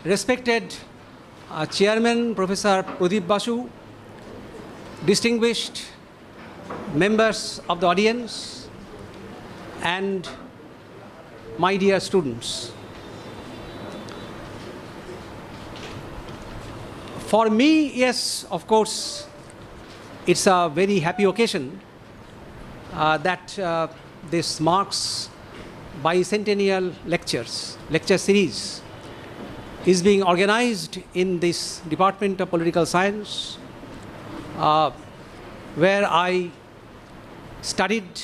respected Chairman Professor Pradeep Basu, distinguished members of the audience, and my dear students. For me, yes, of course, it's a very happy occasion that this Marx Bicentennial lecture series is being organized in this Department of Political Science, where I studied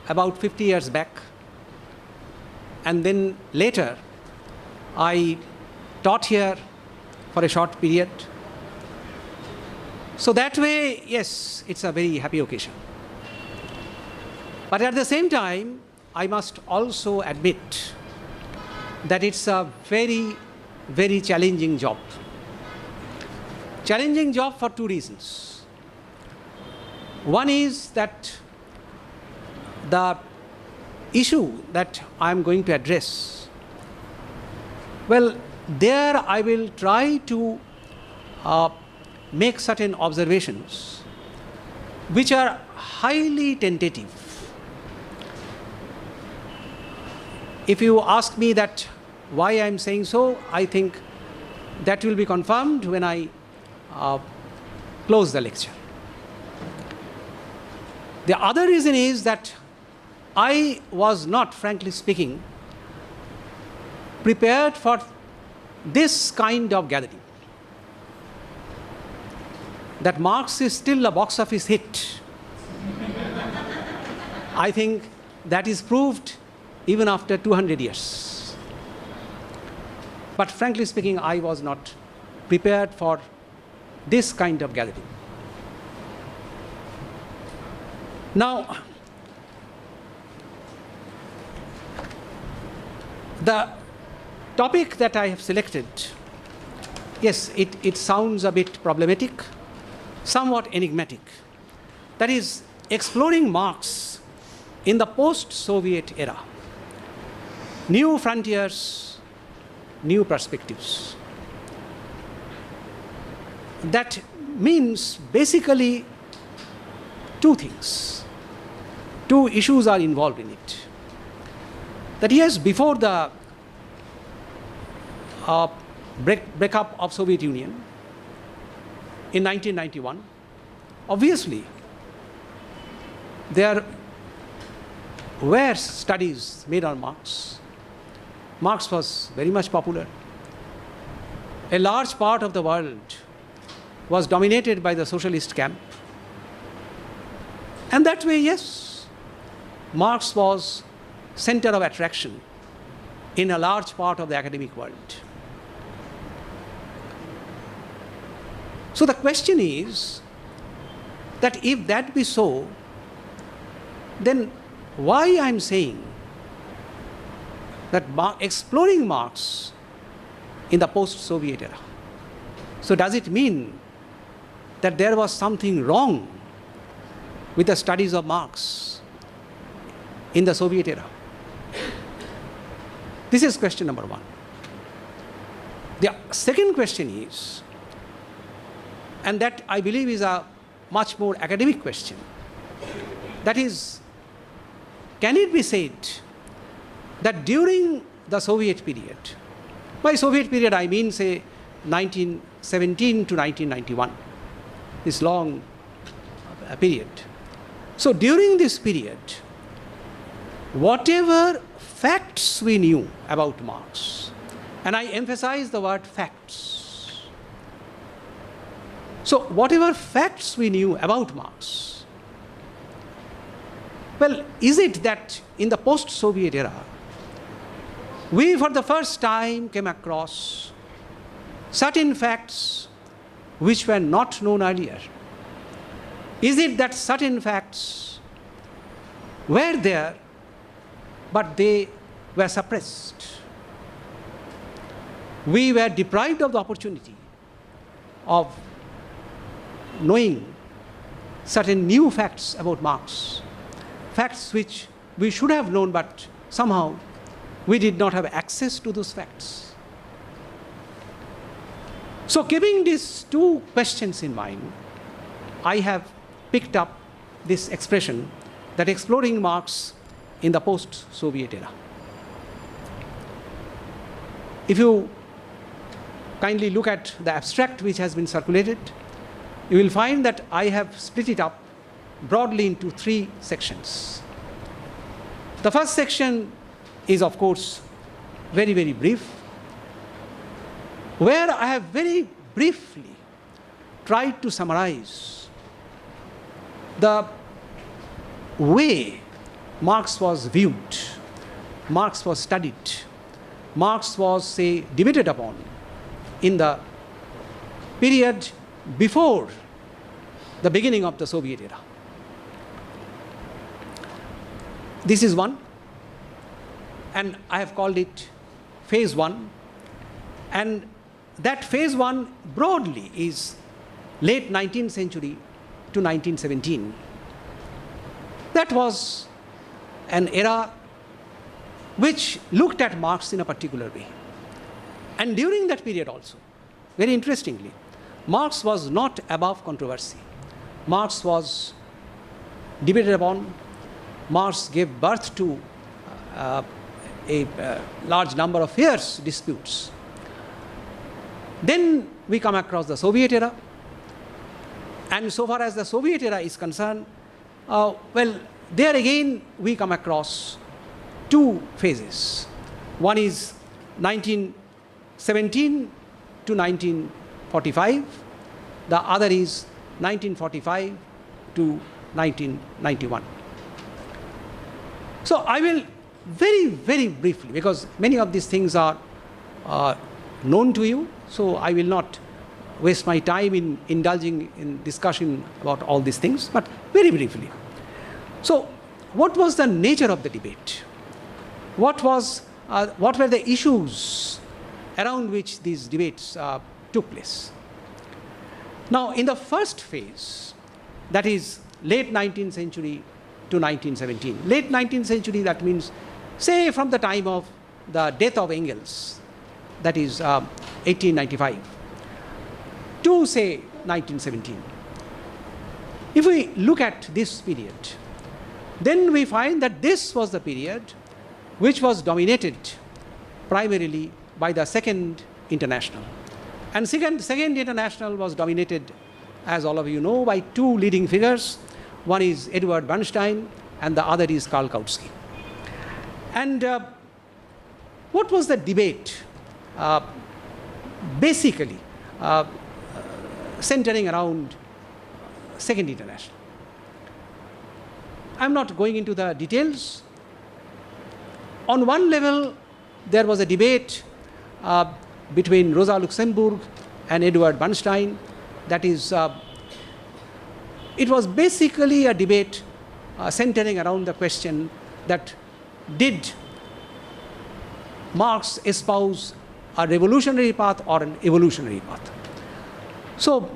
about 50 years back, and then later I taught here for a short period. So that way, yes, it's a very happy occasion. But at the same time, I must also admit that it's a very, very challenging job. Challenging job for two reasons. One is that the issue that I'm going to address, well, there I will try to make certain observations which are highly tentative. If you ask me that why I'm saying so, I think that will be confirmed when I close the lecture. The other reason is that I was not, frankly speaking, prepared for this kind of gathering. That Marx is still a box office hit. I think that is proved even after 200 years. But frankly speaking, I was not prepared for this kind of gathering. Now, the topic that I have selected, yes, it sounds a bit problematic, somewhat enigmatic. That is, exploring Marx in the post-Soviet era. New frontiers, new perspectives. That means basically two things. Two issues are involved in it. That yes, before the breakup of Soviet Union in 1991, obviously there were studies made on Marx. Marx was very much popular. A large part of the world was dominated by the socialist camp. And that way, yes, Marx was center of attraction in a large part of the academic world. So the question is that if that be so, then why I'm saying that exploring Marx in the post-Soviet era. So does it mean that there was something wrong with the studies of Marx in the Soviet era? This is question number one. The second question is, and that I believe is a much more academic question, that is, can it be said that during the Soviet period, by Soviet period I mean say 1917 to 1991, this long period. So during this period, whatever facts we knew about Marx, and I emphasize the word facts. So whatever facts we knew about Marx, well, is it that in the post-Soviet era, we for the first time came across certain facts which were not known earlier? Is it that certain facts were there, but they were suppressed? We were deprived of the opportunity of knowing certain new facts about Marx, facts which we should have known, but somehow we did not have access to those facts. So keeping these two questions in mind, I have picked up this expression that exploring Marx in the post-Soviet era. If you kindly look at the abstract which has been circulated, you will find that I have split it up broadly into three sections. The first section is, of course, very, very brief, where I have very briefly tried to summarize the way Marx was viewed, Marx was studied, Marx was, say, debated upon in the period before the beginning of the Soviet era. This is one, and I have called it phase one, and that phase one broadly is late 19th century to 1917. That was an era which looked at Marx in a particular way. And during that period also, very interestingly, Marx was not above controversy. Marx was debated upon. Marx gave birth to a large number of fierce disputes. Then we come across the Soviet era. And so far as the Soviet era is concerned, well, there again we come across two phases. One is 1917 to 1945. The other is 1945 to 1991. So I will very, very briefly, because many of these things are known to you, so I will not waste my time in indulging in discussion about all these things, but very briefly. So what was the nature of the debate? What were the issues around which these debates took place? Now, in the first phase, that is late 19th century to 1917. Late 19th century, that means, say, from the time of the death of Engels, that is 1895, to, say, 1917. If we look at this period, then we find that this was the period which was dominated primarily by the Second International. And Second International was dominated, as all of you know, by two leading figures. One is Edward Bernstein, and the other is Karl. And what was the debate? Basically, centering around Second International. I'm not going into the details. On one level, there was a debate between Rosa Luxemburg and Edward Bernstein. That is, it was basically a debate centering around the question that did Marx espouse a revolutionary path or an evolutionary path? So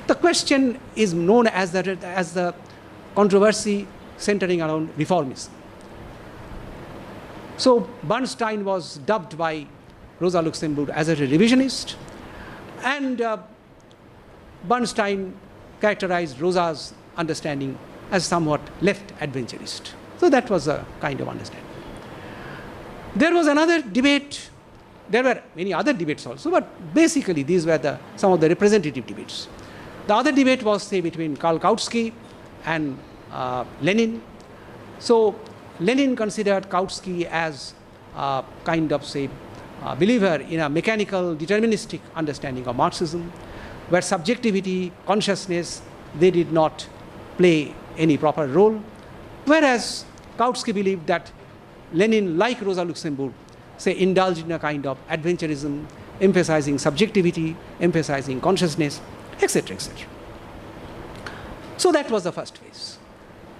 the question is known as the controversy centering around reformism. So Bernstein was dubbed by Rosa Luxemburg as a revisionist, and Bernstein characterized Rosa's understanding as somewhat left adventurist. So that was a kind of understanding. There was another debate. There were many other debates also, but basically these were some of the representative debates. The other debate was, say, between Karl and Lenin. So Lenin considered Kautsky as a kind of, say, believer in a mechanical, deterministic understanding of Marxism, where subjectivity, consciousness, they did not play any proper role. Whereas Kautsky believed that Lenin, like Rosa Luxemburg, say, indulged in a kind of adventurism, emphasizing subjectivity, emphasizing consciousness, etc., etc. So that was the first phase.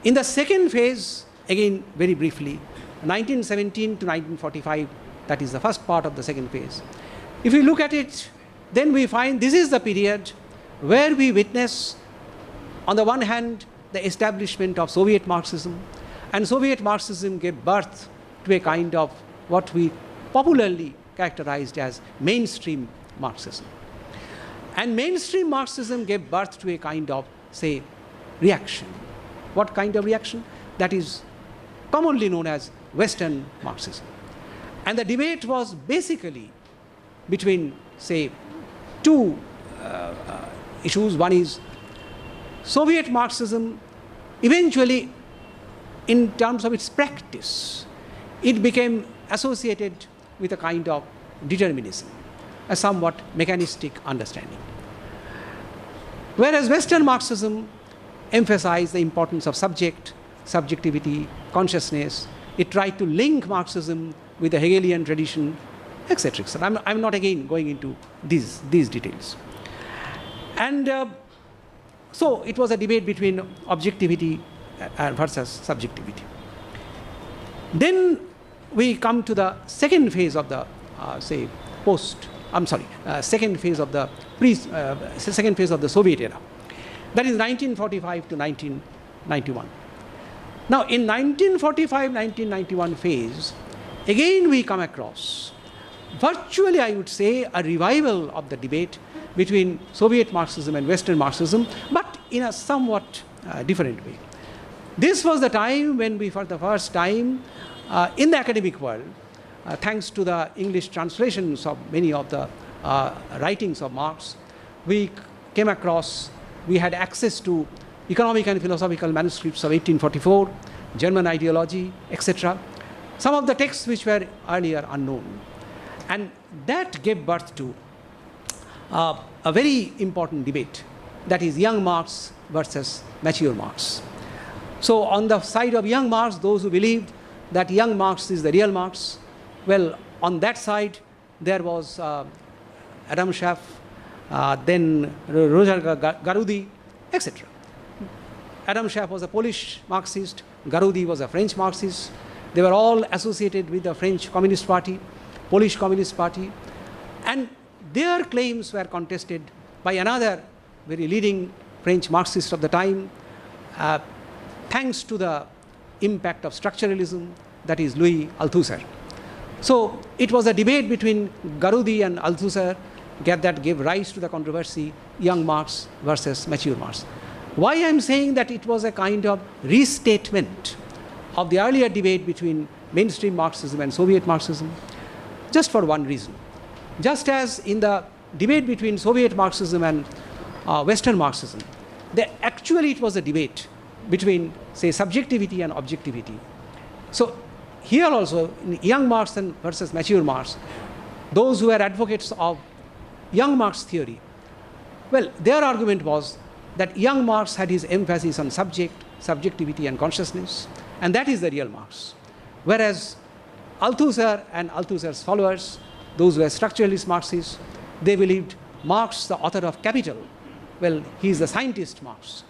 In the second phase, again, very briefly, 1917 to 1945, that is the first part of the second phase. If we look at it, then we find this is the period where we witness, on the one hand, the establishment of Soviet Marxism, and Soviet Marxism gave birth to a kind of what we popularly characterized as mainstream Marxism. And mainstream Marxism gave birth to a kind of, say, reaction. What kind of reaction? That is commonly known as Western Marxism. And the debate was basically between, say, two issues. One is Soviet Marxism, eventually, in terms of its practice, it became associated with a kind of determinism, a somewhat mechanistic understanding. Whereas Western Marxism emphasized the importance of subjectivity, consciousness. It tried to link Marxism with the Hegelian tradition, etc. etc. I'm not again going into these details. And so it was a debate between objectivity versus subjectivity. Then we come to the second phase of the, second phase of the second phase of the Soviet era. That is 1945 to 1991. Now, in 1945-1991 phase, again we come across, virtually I would say, a revival of the debate between Soviet Marxism and Western Marxism, but in a somewhat different way. This was the time when we, for the first time, in the academic world, thanks to the English translations of many of the writings of Marx, we came across, we had access to economic and philosophical manuscripts of 1844, German ideology, etc. Some of the texts which were earlier unknown. And that gave birth to a very important debate, that is young Marx versus mature Marx. So on the side of young Marx, those who believed that young Marx is the real Marx, well, on that side, there was Adam Schaff, then Roger Garudi, etc. Adam Schaff was a Polish Marxist, Garudi was a French Marxist. They were all associated with the French Communist Party, Polish Communist Party, and their claims were contested by another very leading French Marxist of the time, thanks to the impact of structuralism, that is Louis Althusser. So it was a debate between Garudi and Althusser that gave rise to the controversy, young Marx versus mature Marx. Why I am saying that it was a kind of restatement of the earlier debate between mainstream Marxism and Soviet Marxism? Just for one reason. Just as in the debate between Soviet Marxism and Western Marxism, actually it was a debate between, say, subjectivity and objectivity. So here also, in young Marx versus mature Marx, those who were advocates of young Marx theory, well, their argument was that young Marx had his emphasis on subjectivity and consciousness, and that is the real Marx. Whereas Althusser and Althusser's followers, those who were structuralist Marxists, they believed Marx, the author of Capital, well, he is the scientist Marx.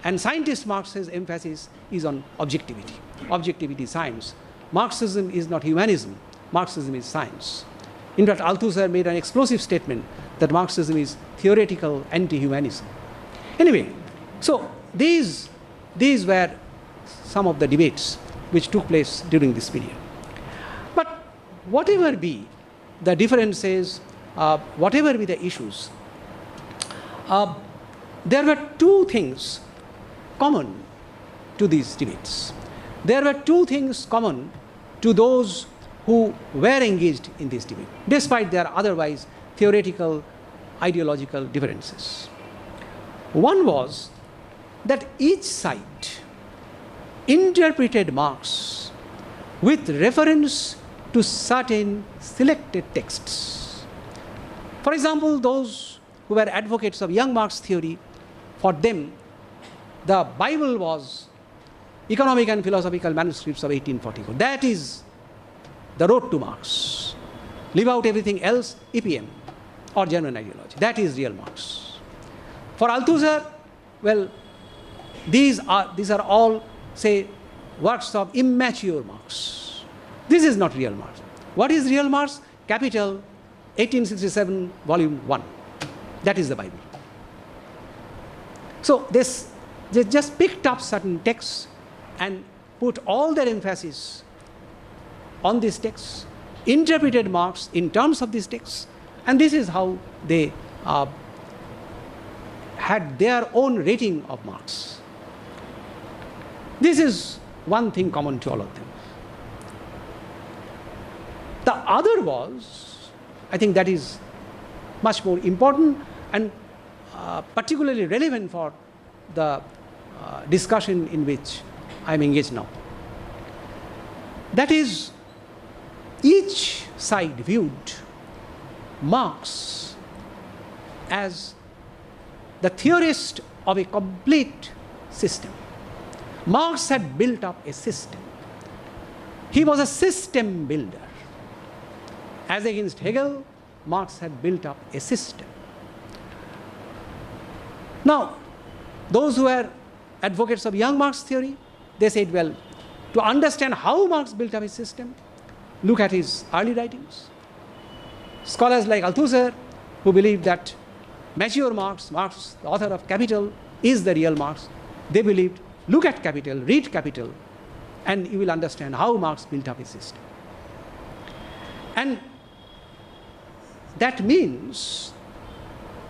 And scientist Marx's emphasis is on objectivity. Objectivity is science. Marxism is not humanism. Marxism is science. In fact, Althusser made an explosive statement that Marxism is theoretical anti-humanism. Anyway, so these were some of the debates which took place during this period. But whatever be the differences, whatever be the issues, there were two things common to these debates. There were two things common to those who were engaged in this debate, despite their otherwise theoretical, ideological differences. One was that each side interpreted Marx with reference to certain selected texts. For example, those who were advocates of young Marx theory, for them, the Bible was economic and philosophical manuscripts of 1844. That is the road to Marx. Leave out everything else, EPM or German ideology. That is real Marx. For Althusser, well, these are all, say, works of immature Marx. This is not real Marx. What is real Marx? Capital, 1867, volume 1. That is the Bible. So they just picked up certain texts and put all their emphasis on these texts, interpreted Marx in terms of these texts, and this is how they had their own rating of Marx. This is one thing common to all of them. The other was, I think that is much more important and particularly relevant for the discussion in which I am engaged now. That is, each side viewed Marx as the theorist of a complete system. Marx had built up a system. He was a system builder. As against Hegel, Marx had built up a system. Now, those who were advocates of young Marx theory, they said, well, to understand how Marx built up his system, look at his early writings. Scholars like Althusser, who believed that mature Marx, the author of Capital, is the real Marx, they believed, look at Capital, read Capital, and you will understand how Marx built up his system. And that means,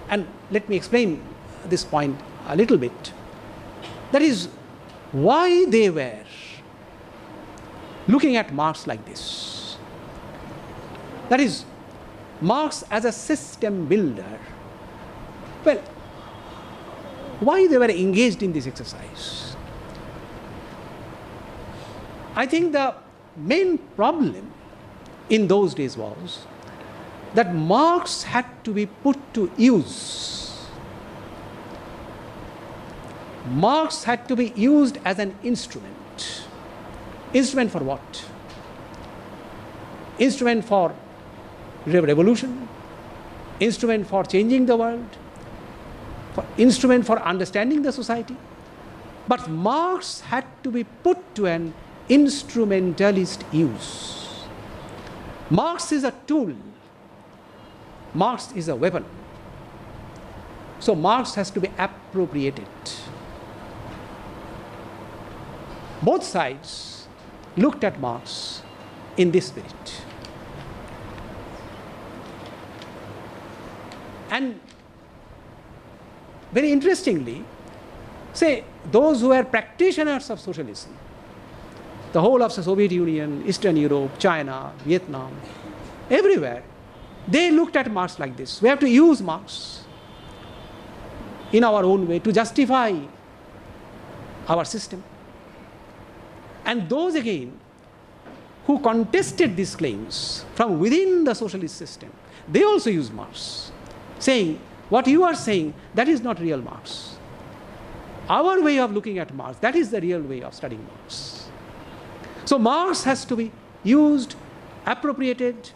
and let me explain this point a little bit, that is why they were looking at Marx like this. That is, Marx as a system builder. Well, why they were engaged in this exercise? I think the main problem in those days was that Marx had to be put to use. Marx had to be used as an instrument. Instrument for what? Instrument for revolution, instrument for changing the world, instrument for understanding the society. But Marx had to be put to an instrumentalist use. Marx is a tool. Marx is a weapon. So Marx has to be appropriated. Both sides looked at Marx in this spirit. And very interestingly, say those who were practitioners of socialism, the whole of the Soviet Union, Eastern Europe, China, Vietnam, everywhere, they looked at Marx like this. We have to use Marx in our own way to justify our system. And those again who contested these claims from within the socialist system, they also used Marx, saying, what you are saying, that is not real Marx. Our way of looking at Marx, that is the real way of studying Marx. So Marx has to be used, appropriated,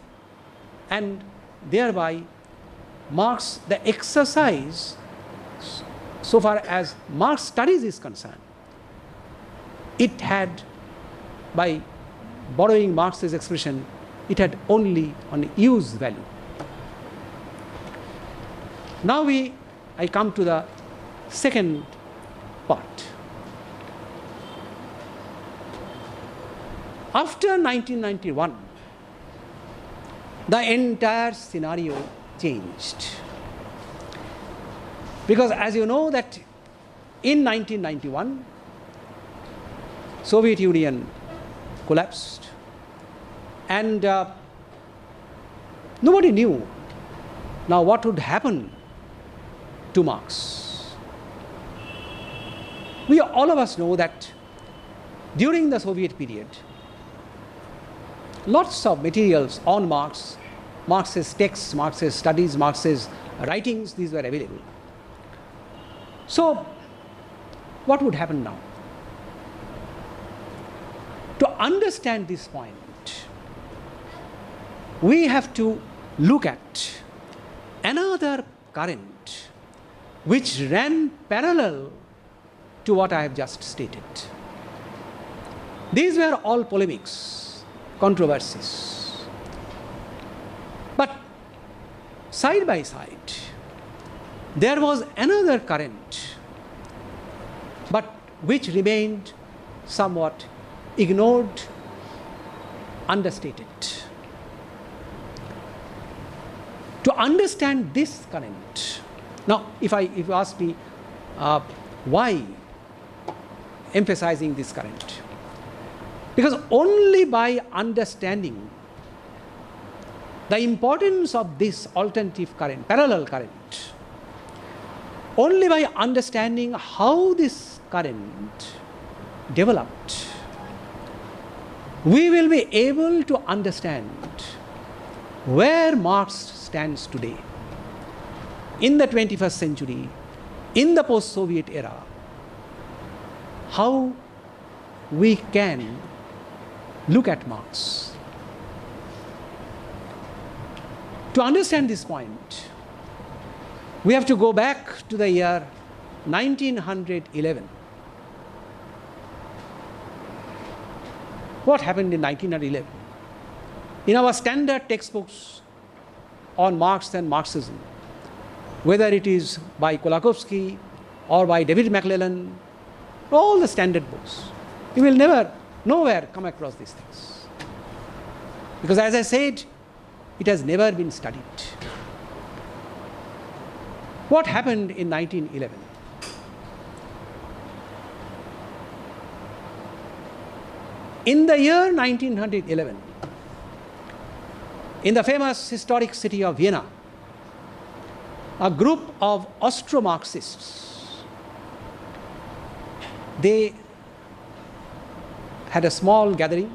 and thereby Marx, the exercise, so far as Marx studies is concerned, it had, by borrowing Marx's expression, it had only on use value. Now I come to the second part. After 1991, the entire scenario changed. Because as you know that in 1991, Soviet Union collapsed and nobody knew now what would happen to Marx. All of us know that during the Soviet period, lots of materials on Marx, Marx's texts, Marx's studies, Marx's writings, these were available. So, what would happen now? To understand this point, we have to look at another current which ran parallel to what I have just stated. These were all polemics, controversies. But side by side, there was another current, but which remained somewhat ignored, understated. To understand this current, now if you ask me, Why emphasizing this current? Because only by understanding the importance of this alternative current, parallel current, only by understanding how this current developed, we will be able to understand where Marx stands today, in the 21st century, in the post-Soviet era, how we can look at Marx. To understand this point, we have to go back to the year 1911. What happened in 1911? In our standard textbooks on Marx and Marxism, whether it is by Kolakowski or by David McClellan, all the standard books, you will never, nowhere come across these things. Because as I said, it has never been studied. What happened in 1911? In the year 1911, in the famous historic city of Vienna, a group of Austro-Marxists, they had a small gathering,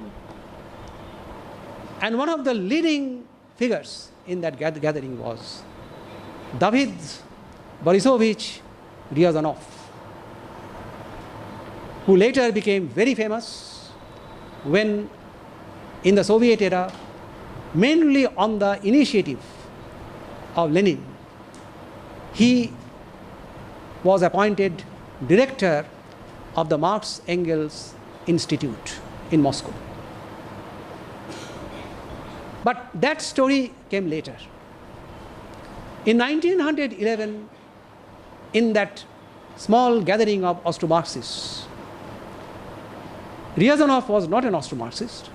and one of the leading figures in that gathering was David Borisovich Ryazanov, who later became very famous when, in the Soviet era, mainly on the initiative of Lenin, he was appointed director of the Marx-Engels Institute in Moscow. But that story came later. In 1911, in that small gathering of Austro-Marxists, Ryazanov was not an Austro-Marxist.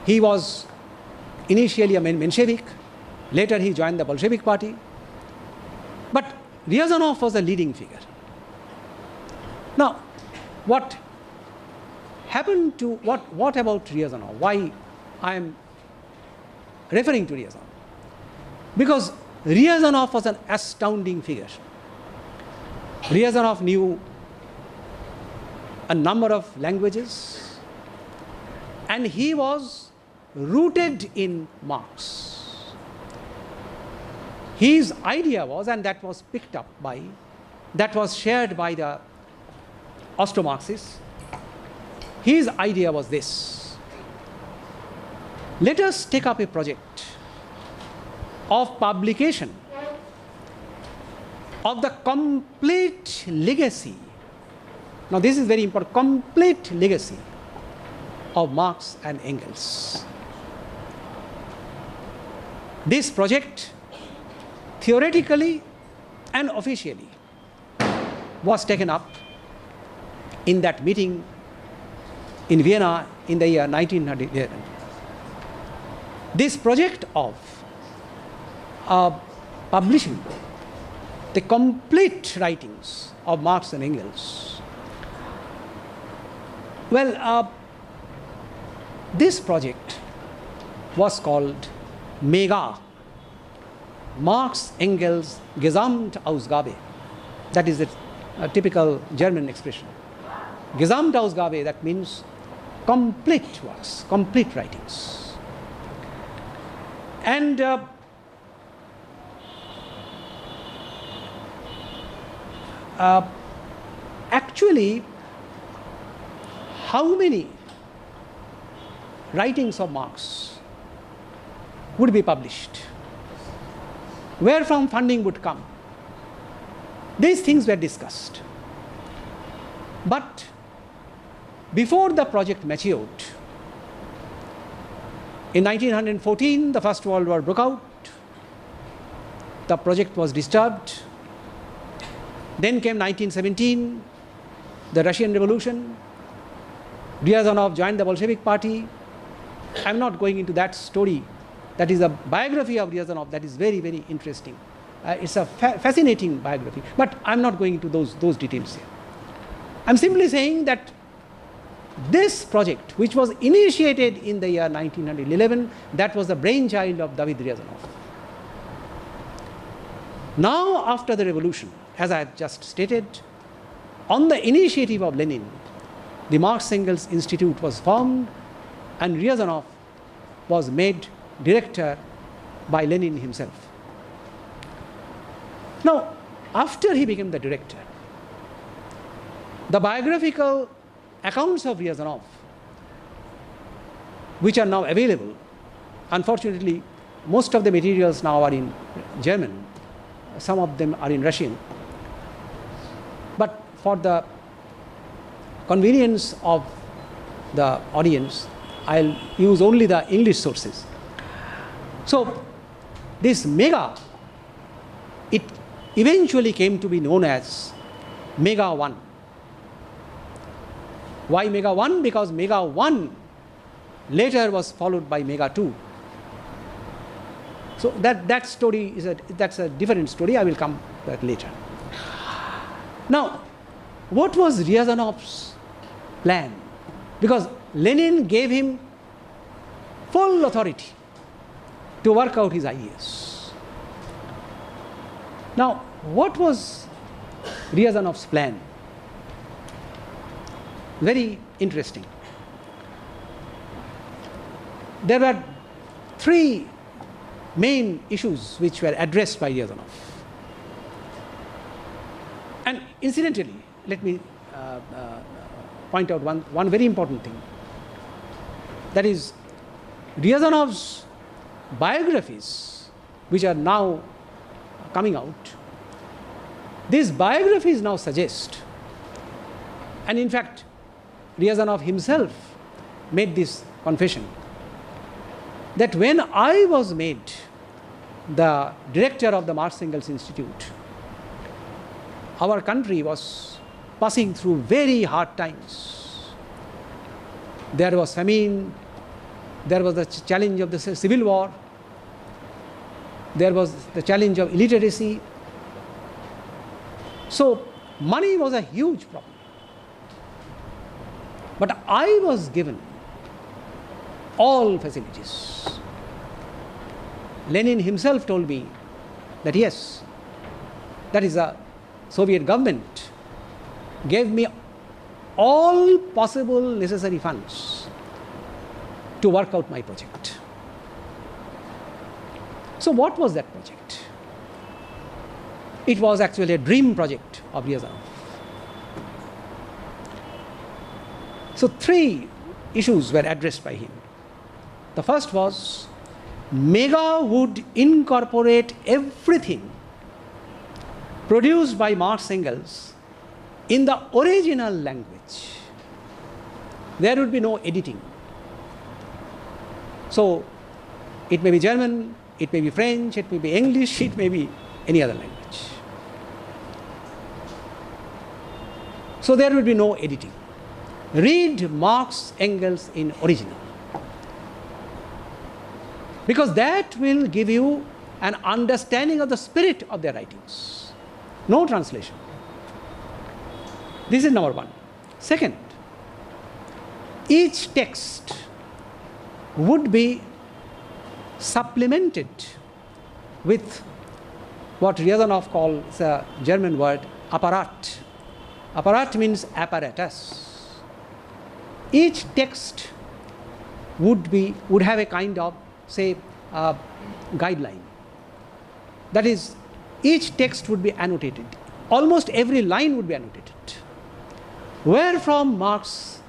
He was initially a Menshevik. Later he joined the Bolshevik party. But Ryazanov was a leading figure. Now, what happened to, what about Ryazanov? Why I am referring to Ryazanov? Because Ryazanov was an astounding figure. Ryazanov knew a number of languages, and he was rooted in Marx. His idea was, and that was picked up by, that was shared by the Austro-Marxists, his idea was this: let us take up a project of publication of the complete legacy. Now this is very important, complete legacy of Marx and Engels. This project, theoretically and officially, was taken up in that meeting in Vienna in the year 1911. This project of publishing the complete writings of Marx and Engels, well, this project was called MEGA, Marx Engels Gesamtausgabe. That is a typical German expression. Gesamtausgabe, that means complete works, complete writings. And actually, how many writings of Marx would be published? Where from funding would come? These things were discussed. But before the project matured, in 1914, the First World War broke out. The project was disturbed. Then came 1917, the Russian Revolution. Ryazanov joined the Bolshevik party. I'm not going into that story. That is a biography of Ryazanov that is very, very interesting. it's a fascinating biography. But I'm not going into those details here. I'm simply saying that this project, which was initiated in the year 1911, that was the brainchild of David Ryazanov. Now, after the revolution, as I have just stated, on the initiative of Lenin, the Marx-Engels Institute was formed, and Ryazanov was made director by Lenin himself. Now, after he became the director, the biographical accounts of Ryazanov, which are now available, unfortunately, most of the materials now are in German, some of them are in Russian. But for the convenience of the audience, I'll use only the English sources. So, this mega, it eventually came to be known as Mega 1. Why Mega 1? Because Mega 1 later was followed by Mega 2. So that story that's a different story. I will come to that later. Now, what was Ryazanov's plan? Because Lenin gave him full authority to work out his ideas. Now, what was Ryazanov's plan? Very interesting. There were three main issues which were addressed by Ryazanov. And incidentally, let me point out one very important thing. That is, Ryazanov's biographies, which are now coming out, these biographies now suggest, and in fact, Ryazanov himself made this confession, that when I was made the director of the Marx-Engels Institute, our country was passing through very hard times. There was famine, there was the challenge of the civil war, there was the challenge of illiteracy. So money was a huge problem. But I was given all facilities. Lenin himself told me that yes, that is the Soviet government gave me all possible necessary funds to work out my project. So what was that project? It was actually a dream project of Ryazanov. So three issues were addressed by him. The first was, Mega would incorporate everything produced by Marx Engels in the original language. There would be no editing. So it may be German, it may be French, it may be English, it may be any other language. So there would be no editing. Read Marx Engels in original, because that will give you an understanding of the spirit of their writings. No translation. This is number one. Second, each text would be supplemented with what Ryazanov calls a German word, apparat. Apparat means apparatus. Each text would have a kind of, say, guideline. That is, each text would be annotated. Almost every line would be annotated. Where from Marx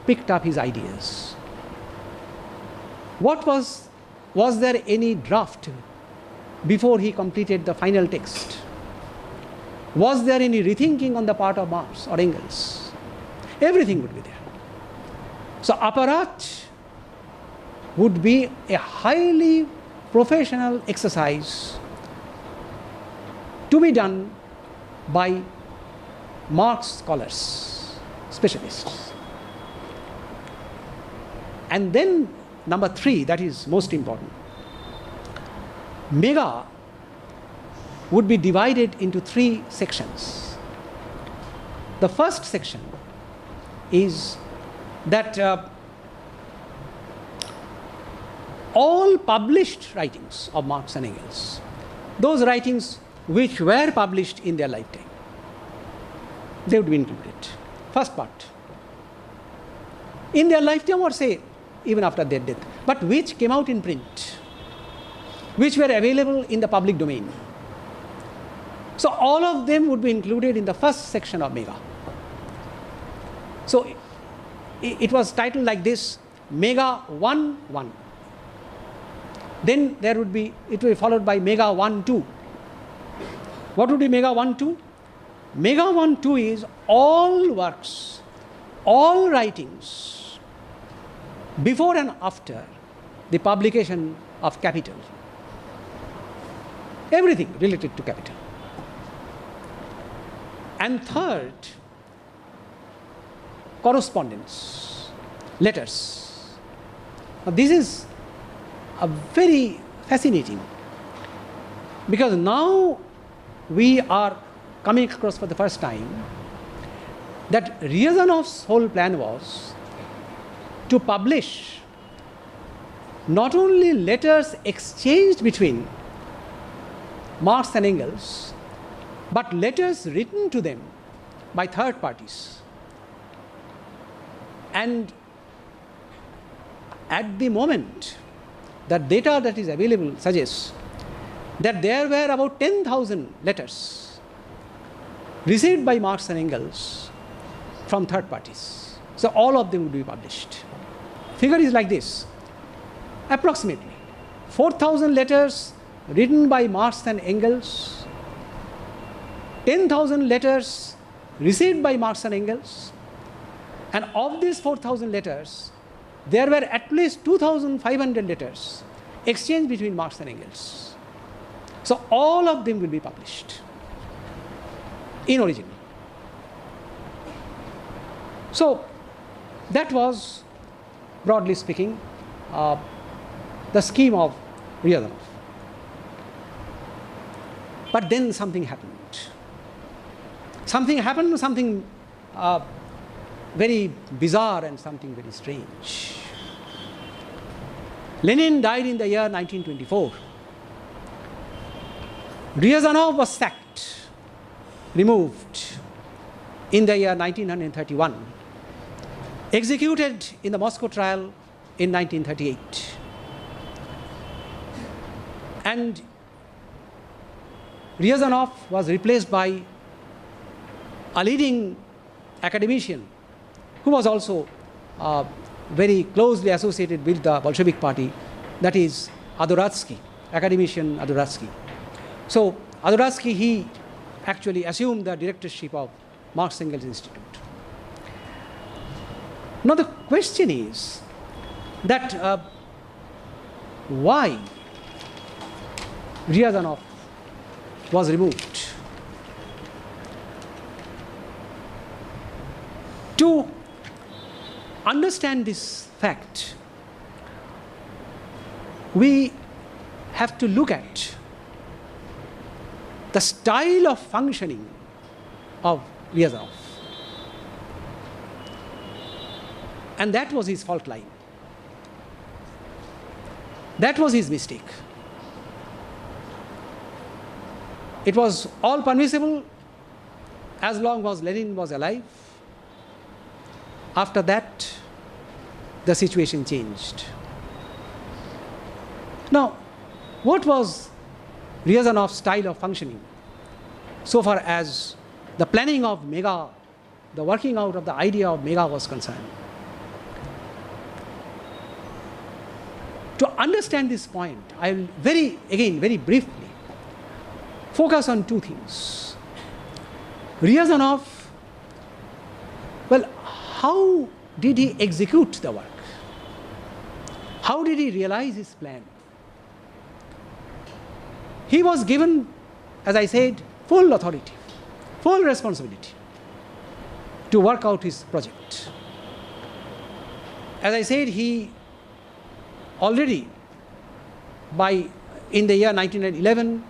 picked up his ideas? Was there any draft before he completed the final text? Was there any rethinking on the part of Marx or Engels? Everything would be there. So apparat would be a highly professional exercise to be done by Marx scholars, specialists. And then number three, that is most important. Mega would be divided into three sections. The first section is that all published writings of Marx and Engels, those writings which were published in their lifetime, they would be included. First part. In their lifetime, or say even after their death, but which came out in print, which were available in the public domain. So all of them would be included in the first section of Mega. So it was titled like this, Mega 1-1. Then it will be followed by Mega 1-2. What would be Mega 1-2? Mega 1-2 is all works, all writings before and after the publication of Capital. Everything related to Capital. And third, correspondence, letters. Now this is a very fascinating, because now we are coming across for the first time that Ryazanov's whole plan was to publish not only letters exchanged between Marx and Engels, but letters written to them by third parties. And at the moment, the data that is available suggests that there were about 10,000 letters received by Marx and Engels from third parties. So all of them would be published. Figure is like this, approximately 4,000 letters written by Marx and Engels, 10,000 letters received by Marx and Engels, and of these 4,000 letters, there were at least 2,500 letters exchanged between Marx and Engels. So all of them will be published in original. So that was, broadly speaking, the scheme of Ryazanov. But then something happened. Something very bizarre and something very strange. Lenin died in the year 1924. Ryazanov was sacked, removed in the year 1931, executed in the Moscow trial in 1938. And Ryazanov was replaced by a leading academician who was also very closely associated with the Bolshevik party, that is Adoratsky, academician Adoratsky. So Adoratsky, he actually assumed the directorship of Marx Engels Institute. Now the question is that why Ryazanov was removed? To understand this fact, we have to look at the style of functioning of Ryazanov. And that was his fault line. That was his mistake. It was all permissible as long as Lenin was alive. After that, the situation changed. Now, what was Ryazanov's style of functioning so far as the planning of Mega, the working out of the idea of Mega was concerned? To understand this point, I will very briefly focus on two things. Ryazanov, well, how did he execute the work? How did he realize his plan? He was given, as I said, full authority, full responsibility to work out his project. As I said, he already in the year 1911,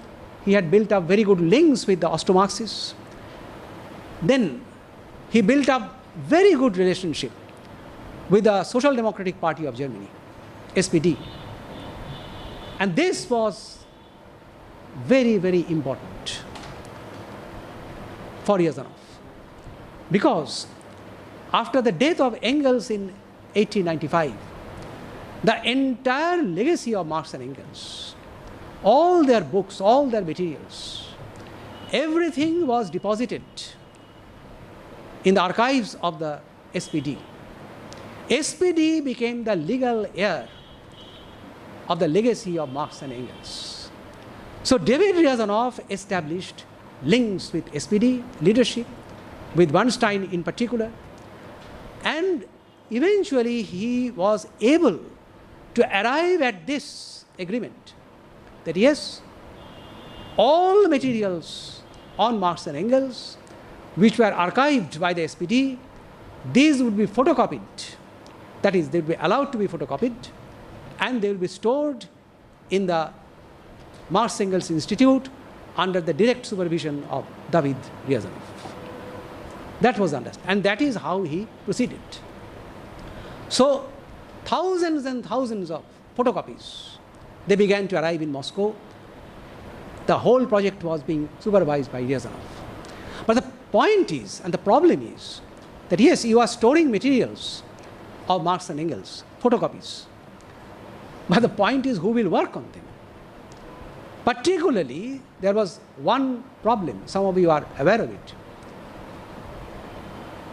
he had built up very good links with the Austro-Marxists. Then he built up very good relationship with the Social Democratic Party of Germany, SPD. And this was very, very important for Ryazanov. Because after the death of Engels in 1895, the entire legacy of Marx and Engels, all their books, all their materials, everything was deposited in the archives of the SPD. SPD became the legal heir of the legacy of Marx and Engels. So David Ryazanov established links with SPD leadership, with Bernstein in particular, and eventually he was able to arrive at this agreement that yes, all materials on Marx and Engels which were archived by the SPD, these would be photocopied. That is, they would be allowed to be photocopied, and they will be stored in the Marx Engels Institute under the direct supervision of David Ryazanov. That was understood, and that is how he proceeded. So thousands and thousands of photocopies, they began to arrive in Moscow. The whole project was being supervised by Ryazanov. But the point is, and the problem is, that yes, you are storing materials of Marx and Engels, photocopies. But the point is, who will work on them? Particularly, there was one problem, some of you are aware of it.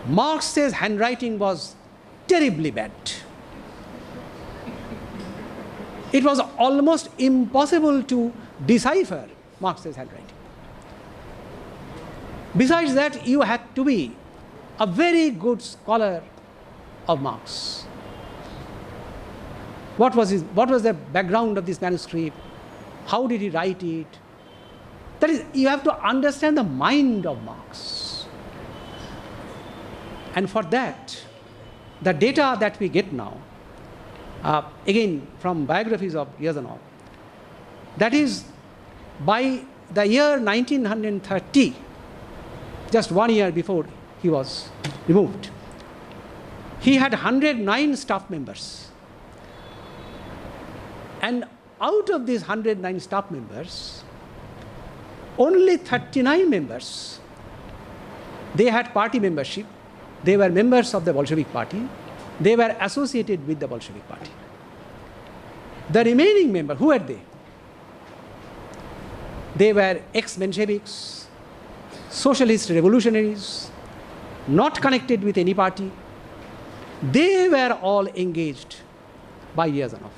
Marx's handwriting was terribly bad. It was almost impossible to decipher Marx's handwriting. Besides that, you had to be a very good scholar of Marx. What was the background of this manuscript? How did he write it? That is, you have to understand the mind of Marx. And for that, the data that we get now, again from biographies of Ryazanov, that is, by the year 1930, just 1 year before he was removed, he had 109 staff members. And out of these 109 staff members, only 39 members, they had party membership. They were members of the Bolshevik Party. They were associated with the Bolshevik Party. The remaining members, who were they? They were ex-Mensheviks, socialist revolutionaries, not connected with any party. They were all engaged by Ryazanov.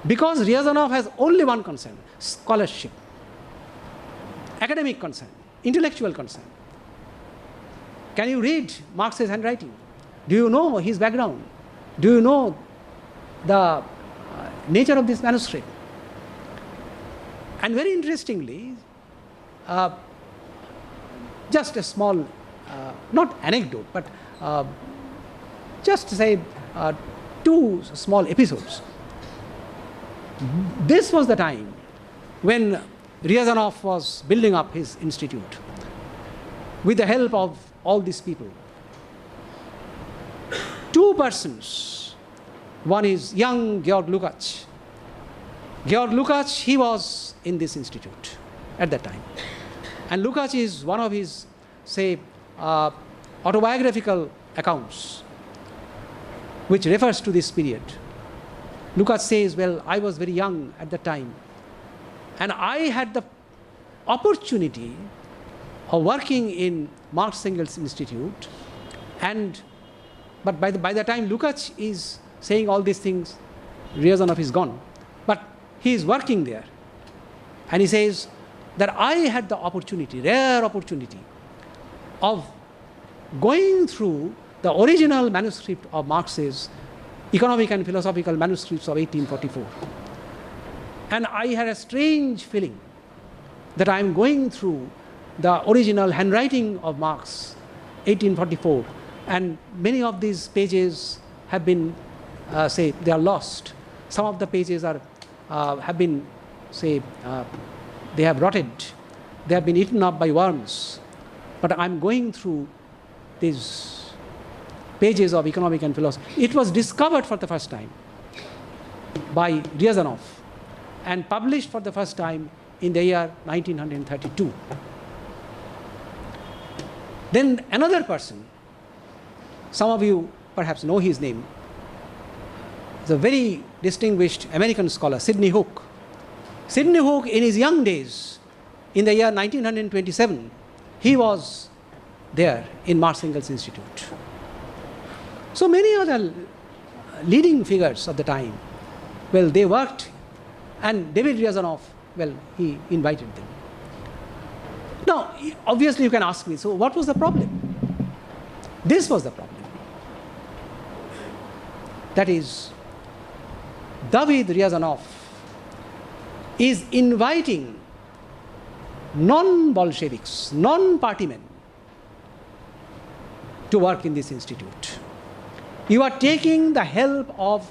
Because Ryazanov has only one concern: scholarship, academic concern, intellectual concern. Can you read Marx's handwriting? Do you know his background? Do you know the nature of this manuscript? And very interestingly, just a small, not anecdote, but just to say 2 small episodes. This was the time when Ryazanov was building up his institute with the help of all these people. 2 persons. One is young Georg Lukács. Georg Lukács, he was in this institute at that time. And Lukács is one of his, say, autobiographical accounts which refers to this period. Lukács says, well, I was very young at that time, and I had the opportunity of working in Marx Engels Institute, but by the time Lukács is saying all these things, Ryazanov is gone. But he is working there, and he says that I had the opportunity, rare opportunity, of going through the original manuscript of Marx's economic and philosophical manuscripts of 1844. And I had a strange feeling that I am going through the original handwriting of Marx, 1844, and many of these pages have been, say, they are lost. Some of the pages have been, say, they have rotted, they have been eaten up by worms. But I'm going through these pages of economic and philosophy. It was discovered for the first time by Ryazanov and published for the first time in the year 1932. Then another person, some of you perhaps know his name, is a very distinguished American scholar, Sidney Hook. Sidney Hook, in his young days, in the year 1927, he was there in Marx Engels Institute. So many other leading figures of the time, well, they worked, and David Ryazanov, well, he invited them. Now, obviously you can ask me, so what was the problem? This was the problem. That is, David Ryazanov is inviting non-Bolsheviks, non-party men to work in this institute. You are taking the help of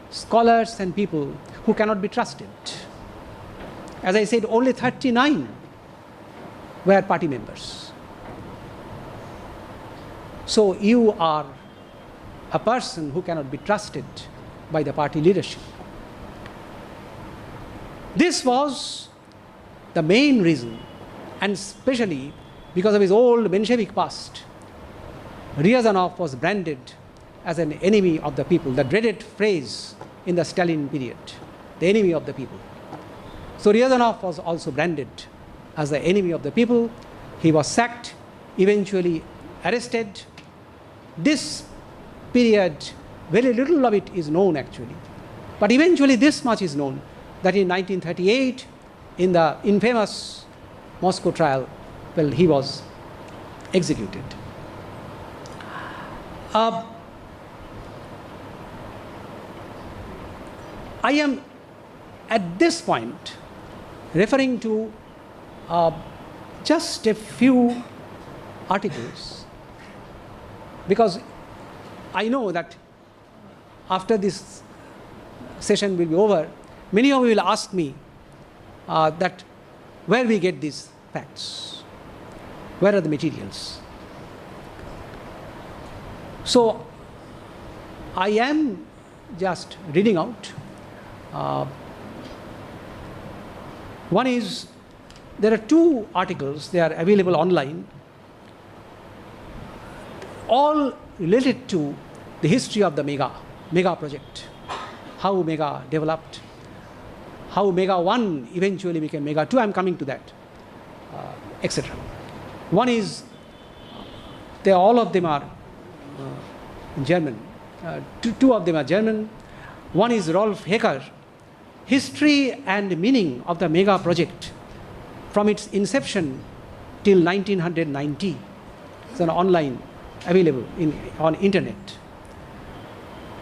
scholars and people who cannot be trusted. As I said, only 39 were party members. So you are a person who cannot be trusted by the party leadership. This was the main reason, and especially because of his old Bolshevik past, Ryazanov was branded as an enemy of the people, the dreaded phrase in the Stalin period, the enemy of the people. So Ryazanov was also branded as the enemy of the people. He was sacked, eventually arrested. This period, very little of it is known actually. But eventually this much is known, that in 1938, in the infamous Moscow trial, well, he was executed. I am at this point referring to just a few articles, because I know that after this session will be over, many of you will ask me that where we get these facts, where are the materials. So I am just reading out. One is, there are two articles, they are available online, all related to the history of the Mega project, how Mega developed, how Mega 1 eventually became Mega 2, I am coming to that, etc. One is, all of them are German, two of them are German. One is Rolf Hecker, History and Meaning of the Mega Project from its inception till 1990. It's an online, available on internet.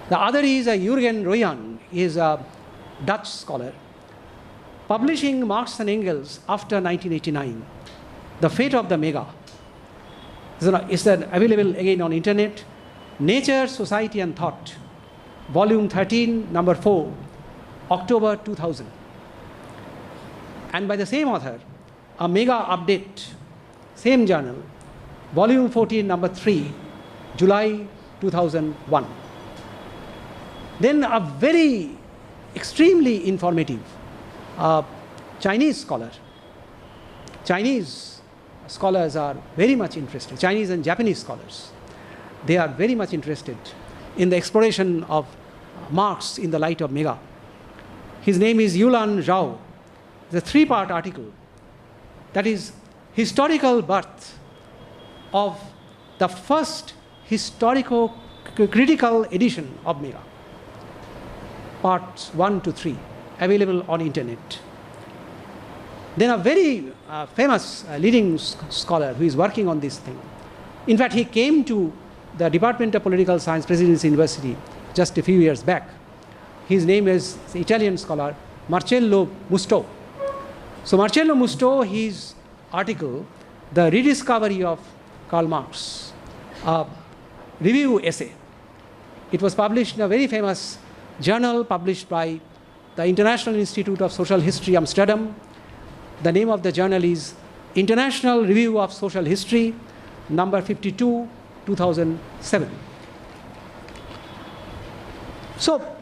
The other is Jürgen Royan, he is a Dutch scholar, publishing Marx and Engels after 1989, The Fate of the Mega. It's available again on internet. Nature, Society and Thought, Volume 13, Number 4, October 2000. And by the same author, a Mega Update, same journal, Volume 14, Number 3, July 2001. Then a very extremely informative Chinese scholar. Chinese scholars are very much interested, Chinese and Japanese scholars. They are very much interested in the exploration of Marx in the light of Mega. His name is Yulan Zhao. It's a 3-part article. That is historical birth of the first historico-critical edition of Mega. Parts 1 to 3, available on internet. Then a very famous leading scholar who is working on this thing. In fact, he came to the Department of Political Science, Presidency University, just a few years back. His name is the Italian scholar Marcello Musto. So Marcello Musto, his article, The Rediscovery of Karl Marx, a review essay. It was published in a very famous journal published by the International Institute of Social History, Amsterdam, The name of the journal is International Review of Social History, number 52, 2007. So,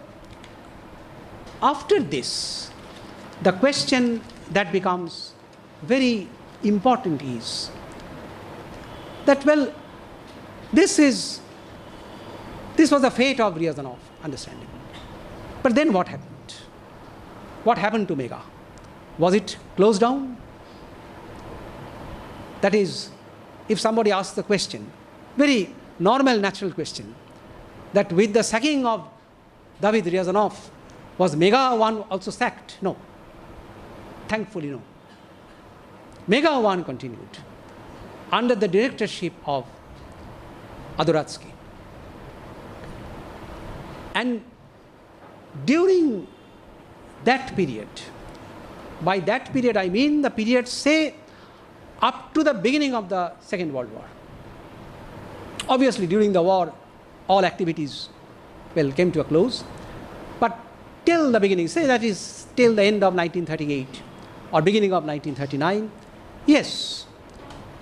after this, the question that becomes very important is that, well, this was the fate of Ryazanov, understandable. But then what happened? What happened to Mega? Was it closed down? That is, if somebody asks the question, very normal, natural question, that with the sacking of David Ryazanov, was Mega 1 also sacked? No. Thankfully, no. Mega 1 continued under the directorship of Adoratsky. And during that period, by that period I mean the period, say, up to the beginning of the Second World War. Obviously, during the war, all activities, well, came to a close. But till the beginning, say that is till the end of 1938 or beginning of 1939, yes,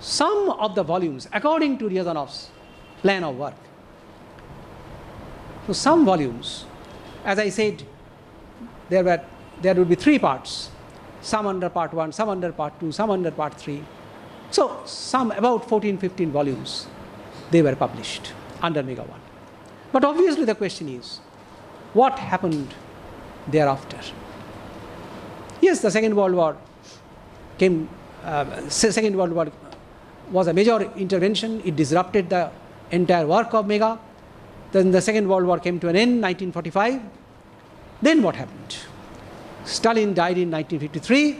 some of the volumes, according to Ryazanov's plan of work, so some volumes, as I said, there would be 3 parts, some under part 1, some under part 2, some under part 3. So some about 14, 15 volumes, they were published under Mega 1. But obviously the question is, what happened thereafter? Yes, the Second World War came, Second World War was a major intervention. It disrupted the entire work of Mega. Then the Second World War came to an end, 1945. Then what happened? Stalin died in 1953.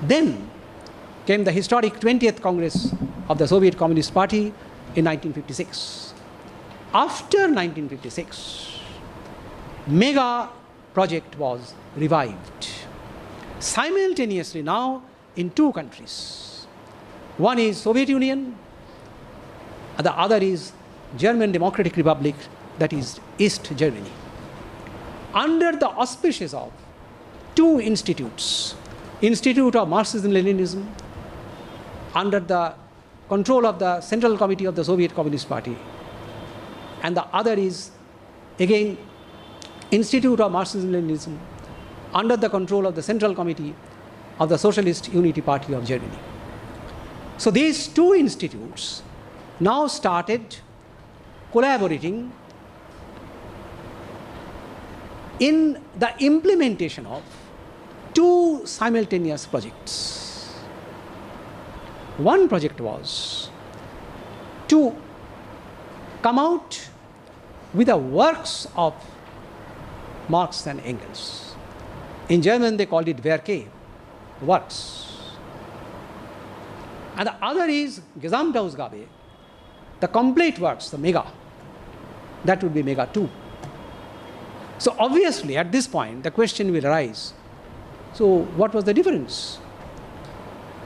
Then came the historic 20th Congress of the Soviet Communist Party in 1956. After 1956, Mega project was revived simultaneously now in 2 countries. One is Soviet Union, the other is German Democratic Republic, that is East Germany. Under the auspices of 2 institutes, Institute of Marxism-Leninism, under the control of the Central Committee of the Soviet Communist Party, and the other is, again, Institute of Marxism-Leninism, under the control of the Central Committee of the Socialist Unity Party of Germany. So these 2 institutes now started collaborating in the implementation of 2 simultaneous projects. One project was to come out with the works of Marx and Engels. In German they called it Werke, works. And the other is Gesamtausgabe, the complete works, the Mega. That would be Mega 2. So obviously at this point the question will arise, so what was the difference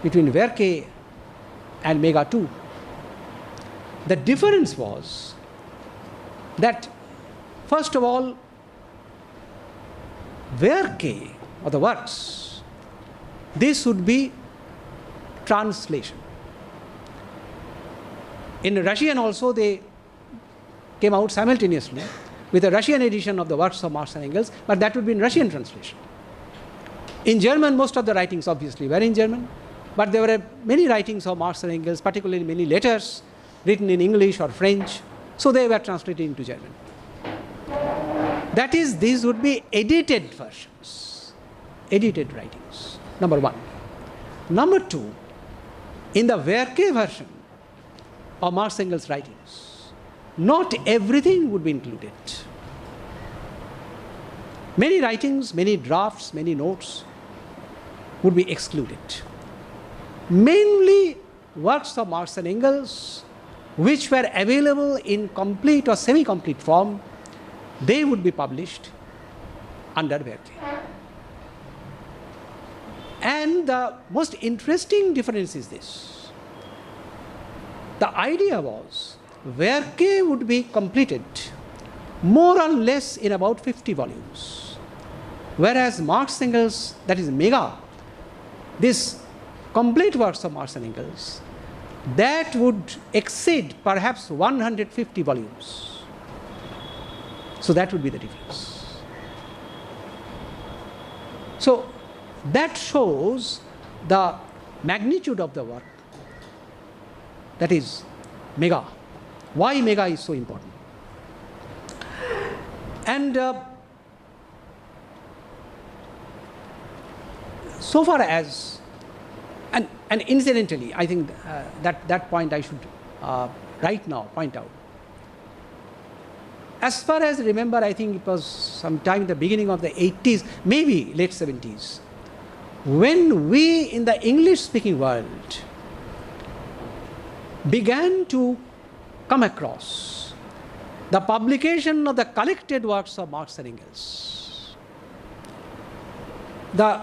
between Werke and Mega 2? The difference was that, first of all, Werke, or the works, this would be translation. In Russian also they came out simultaneously with a Russian edition of the works of Marx and Engels, but that would be in Russian translation. In German, most of the writings obviously were in German, but there were many writings of Marx and Engels, particularly many letters written in English or French, so they were translated into German. That is, these would be edited versions, edited writings, number 1. Number 2, in the Werke version of Marx and Engels' writings, not everything would be included. Many writings, many drafts, many notes would be excluded. Mainly works of Marx and Engels, which were available in complete or semi-complete form, they would be published under Werke. And the most interesting difference is this. The idea was Werke would be completed more or less in about 50 volumes, whereas Marx and Engels, that is Mega, this complete works of Marx and Engels, that would exceed perhaps 150 volumes. So that would be the difference. So that shows the magnitude of the work, that is mega. Why mega is so important. And so far as, and incidentally, I think that point I should right now point out. As far as I remember, I think it was sometime in the beginning of the 80s, maybe late 70s, when we in the English-speaking world began to come across the publication of the collected works of Marx and Engels. The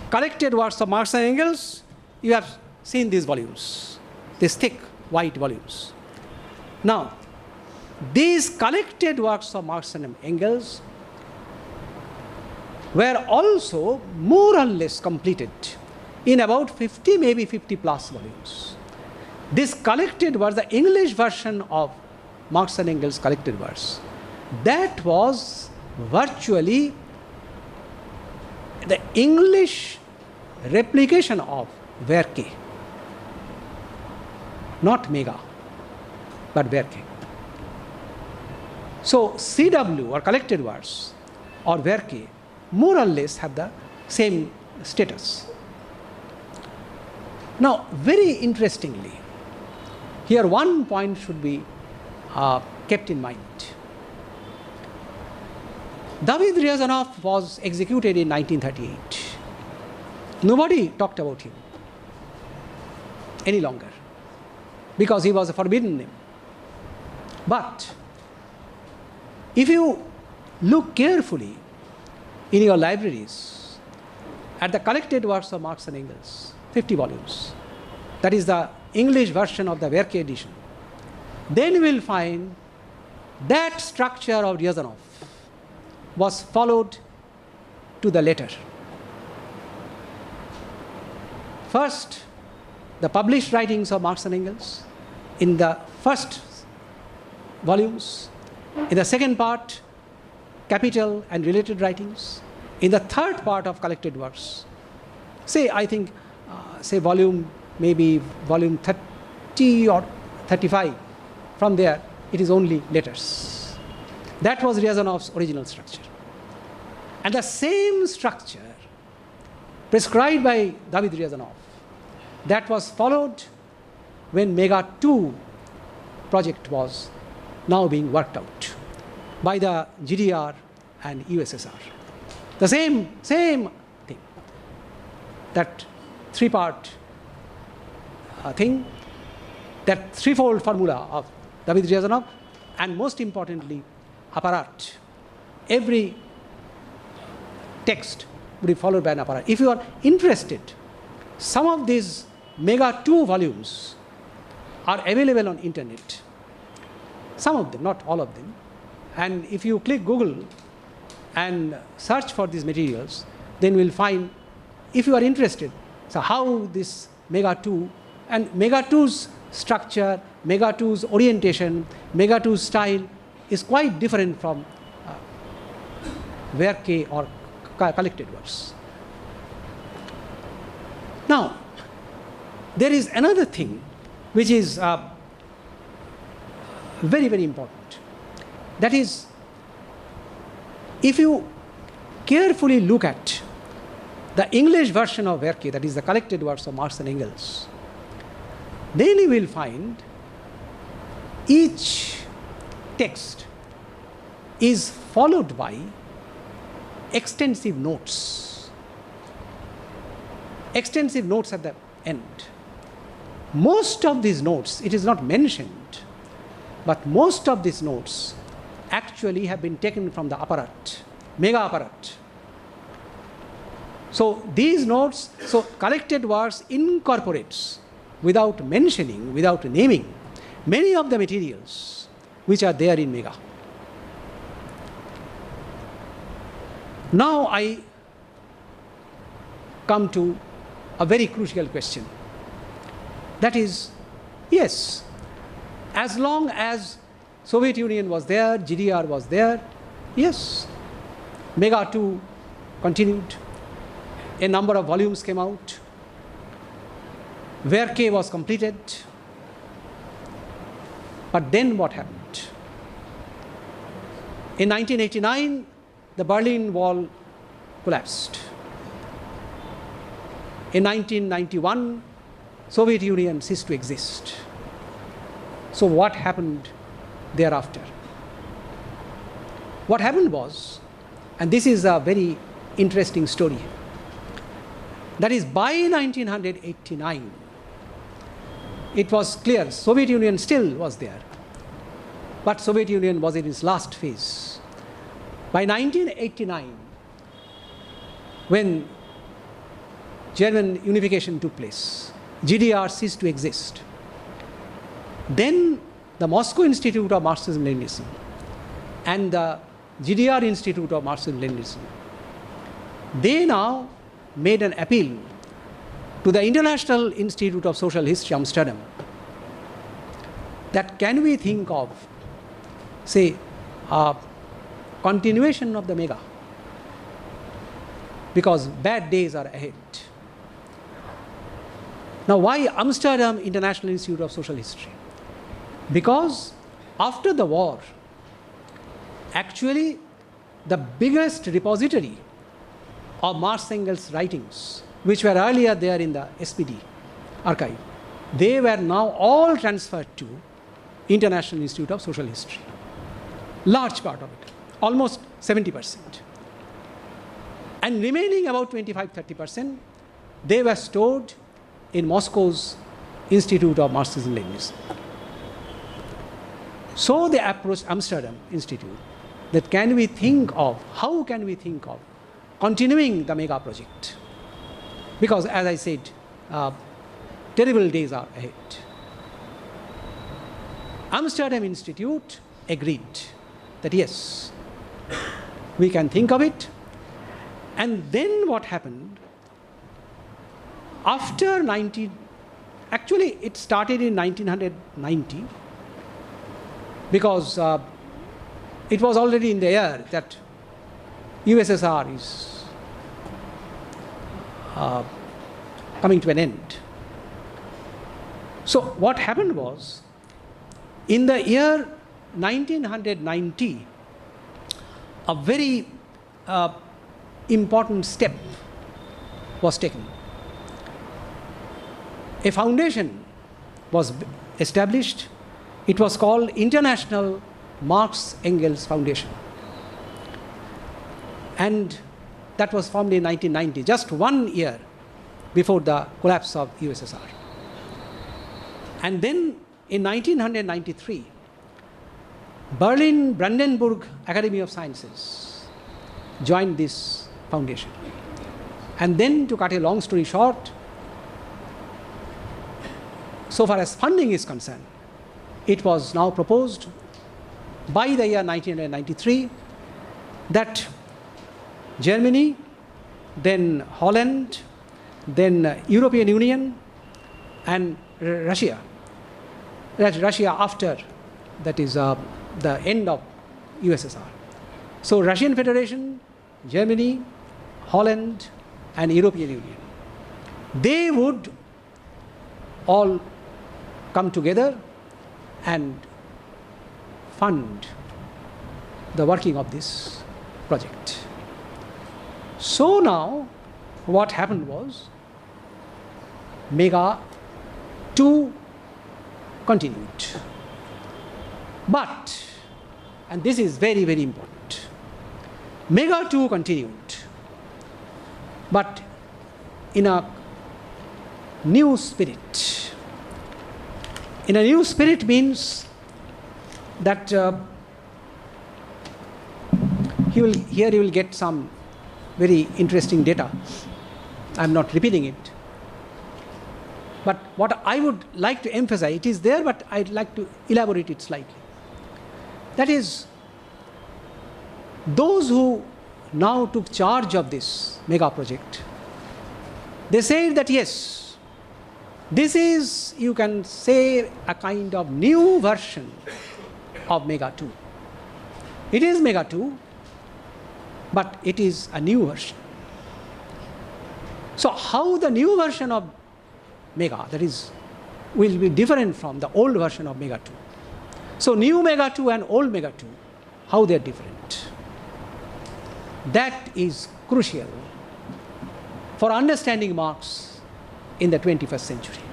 collected works of Marx and Engels, you have seen these volumes, these thick white volumes. Now, these collected works of Marx and Engels were also more or less completed in about 50, maybe 50 plus volumes. This collected was the English version of Marx and Engels' collected works. That was virtually the English replication of Werke. Not mega, but Werke. So CW or collected works or Werke more or less have the same status. Now, very interestingly, here one point should be kept in mind. David Ryazanov was executed in 1938. Nobody talked about him any longer because he was a forbidden name. But if you look carefully in your libraries at the collected works of Marx and Engels, 50 volumes, that is the English version of the Werke edition, then you will find that structure of Ryazanov was followed to the letter. First, the published writings of Marx and Engels in the first volumes. In the second part, capital and related writings. In the third part of collected works, say, I think, say volume, maybe volume 30 or 35, from there, it is only letters. That was Ryazanov's original structure. And the same structure prescribed by David Ryazanov, that was followed when Mega 2 project was now being worked out by the GDR and USSR. The same thing, that three-part thing, that threefold formula of David Ryazanov, and most importantly, apparat. Every text would be followed by an apparat. If you are interested, some of these Mega 2 volumes are available on internet. Some of them, not all of them. And if you click Google and search for these materials, then you will find, if you are interested, so how this Mega 2 and Mega 2's structure, Mega 2's orientation, Mega 2's style is quite different from Werke or collected works. Now, there is another thing which is very, very important. That is, if you carefully look at the English version of Werke, that is the collected works of Marx and Engels, then you will find each text is followed by extensive notes. Extensive notes at the end. Most of these notes, it is not mentioned, but most of these notes actually have been taken from the apparat, mega apparat. So these notes, so collected works incorporates, without mentioning, without naming, many of the materials which are there in mega. Now I come to a very crucial question. That is, yes, as long as Soviet Union was there, GDR was there, yes, Mega 2 continued. A number of volumes came out. Werke was completed. But then what happened? In 1989, the Berlin Wall collapsed. In 1991, Soviet Union ceased to exist. So what happened thereafter? What happened was, and this is a very interesting story, that is by 1989, it was clear Soviet Union still was there, but Soviet Union was in its last phase. By 1989, when German unification took place, GDR ceased to exist. Then the Moscow Institute of Marxism-Leninism and the GDR Institute of Marxism-Leninism, they now made an appeal to the International Institute of Social History, Amsterdam, that can we think of, say, a continuation of the Mega, because bad days are ahead. Now, why Amsterdam International Institute of Social History? Because after the war, actually the biggest repository of Marx Engels' writings, which were earlier there in the SPD archive, they were now all transferred to International Institute of Social History. Large part of it, almost 70%. And remaining about 25-30%, they were stored in Moscow's Institute of Marxism-Leninism. So they approached Amsterdam Institute that can we think of, how can we think of continuing the Mega project? Because as I said, terrible days are ahead. Amsterdam Institute agreed that yes, we can think of it. And then what happened? After actually it started in 1990, because it was already in the air that USSR is coming to an end. So what happened was, in the year 1990, a very important step was taken. A foundation was established. It was called International Marx Engels Foundation. And that was formed in 1990, just 1 year before the collapse of USSR. And then in 1993, Berlin Brandenburg Academy of Sciences joined this foundation. And then, to cut a long story short, so far as funding is concerned, it was now proposed by the year 1993 that Germany, then Holland, then European Union, and Russia after, that is the end of USSR. So Russian Federation, Germany, Holland, and European Union, they would all come together and fund the working of this project. So now what happened was, Mega 2 continued. But, and this is very, very important, Mega 2 continued, but in a new spirit. In a new spirit means that here you will get some very interesting data. I am not repeating it. But what I would like to emphasize, it is there, but I'd like to elaborate it slightly. That is, those who now took charge of this Mega project, They said that yes, this is, you can say, a kind of new version of Mega 2. It is Mega 2, but it is a new version. So how the new version of Mega, that is, will be different from the old version of Mega 2. So new Mega 2 and old Mega 2, how they are different. That is crucial for understanding Marx in the 21st century.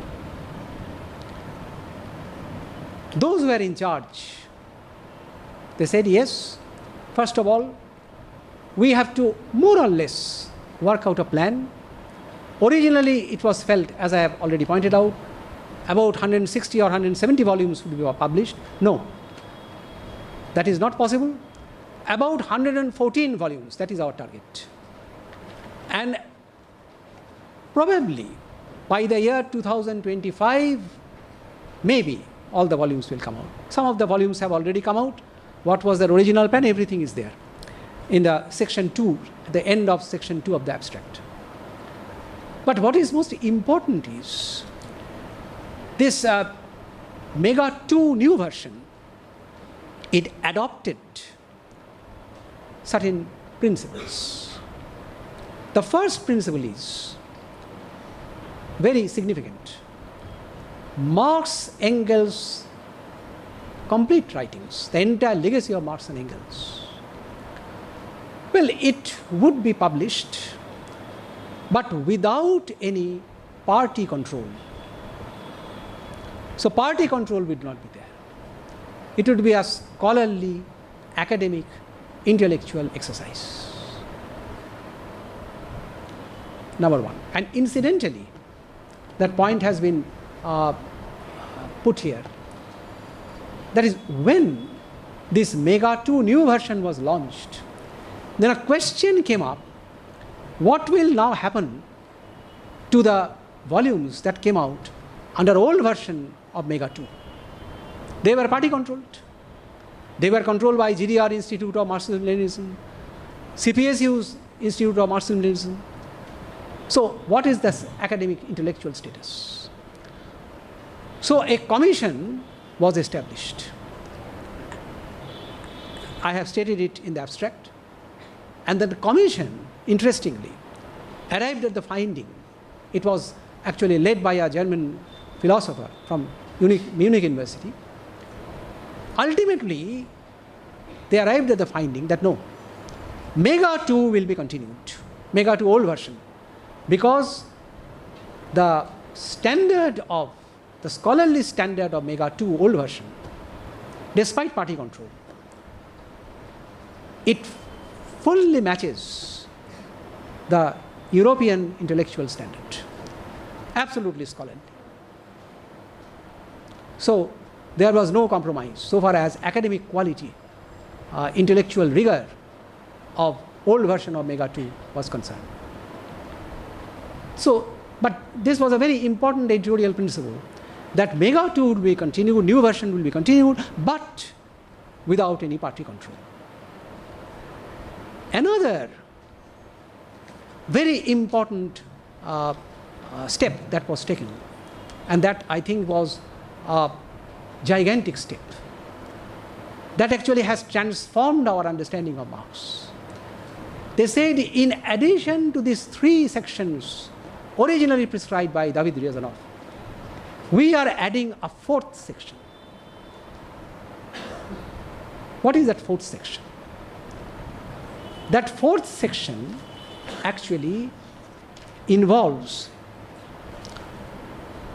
Those who were in charge, they said, yes, first of all, we have to more or less work out a plan. Originally, it was felt, as I have already pointed out, about 160 or 170 volumes would be published. No, that is not possible. About 114 volumes, that is our target. And probably by the year 2025, maybe all the volumes will come out. Some of the volumes have already come out. What was their original plan? Everything is there in the section 2, the end of section 2 of the abstract. But what is most important is this Mega 2 new version, it adopted certain principles. The first principle is very significant. Marx, Engels' complete writings, the entire legacy of Marx and Engels, well, it would be published, but without any party control. So party control would not be there. It would be a scholarly, academic, intellectual exercise. Number one. And incidentally, that point has been put here. That is, when this Mega 2 new version was launched, then a question came up, what will now happen to the volumes that came out under old version of Mega 2? They were party controlled. They were controlled by GDR Institute of Marxism-Leninism, CPS Institute of Marxism-Leninism. So what is this academic intellectual status? So a commission was established. I have stated it in the abstract. And then the commission, interestingly, arrived at the finding. It was actually led by a German philosopher from Munich University. Ultimately, they arrived at the finding that no, Mega 2 will be continued, Mega 2 old version, because the standard of, the scholarly standard of Mega 2 old version, despite party control, it fully matches the European intellectual standard, absolutely scholarly. So there was no compromise so far as academic quality, intellectual rigor of old version of Mega 2 was concerned. So, but this was a very important editorial principle, that Mega 2 will be continued, new version will be continued, but without any party control. Another very important step that was taken, and that I think was a gigantic step, that actually has transformed our understanding of Marx. They said, in addition to these 3 sections originally prescribed by David Riazanov, we are adding a 4th section. What is that 4th section? That 4th section actually involves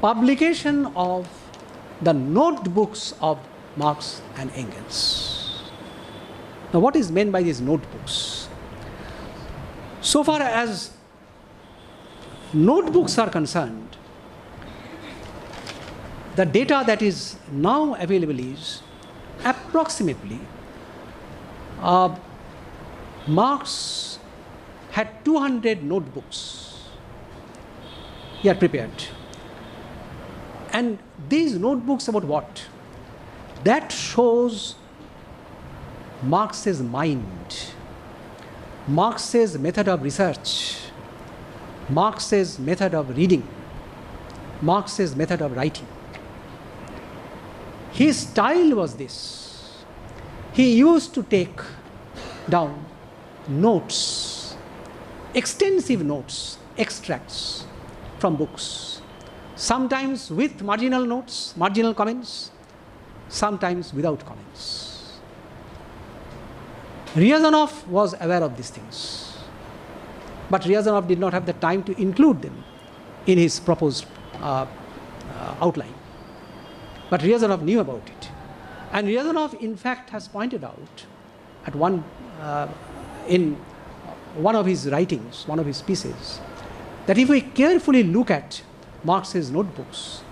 publication of the notebooks of Marx and Engels. Now, what is meant by these notebooks? So far as notebooks are concerned, the data that is now available is approximately Marx had 200 notebooks he had prepared. And these notebooks about what? That shows Marx's mind, Marx's method of research, Marx's method of reading, Marx's method of writing. His style was this. He used to take down notes, extensive notes, extracts from books, sometimes with marginal notes, marginal comments, sometimes without comments. Ryazanov was aware of these things, but Ryazanov did not have the time to include them in his proposed outline. But Ryazanov knew about it. And Ryazanov, in fact, has pointed out at in one of his writings, one of his pieces, that if we carefully look at Marx's notebooks,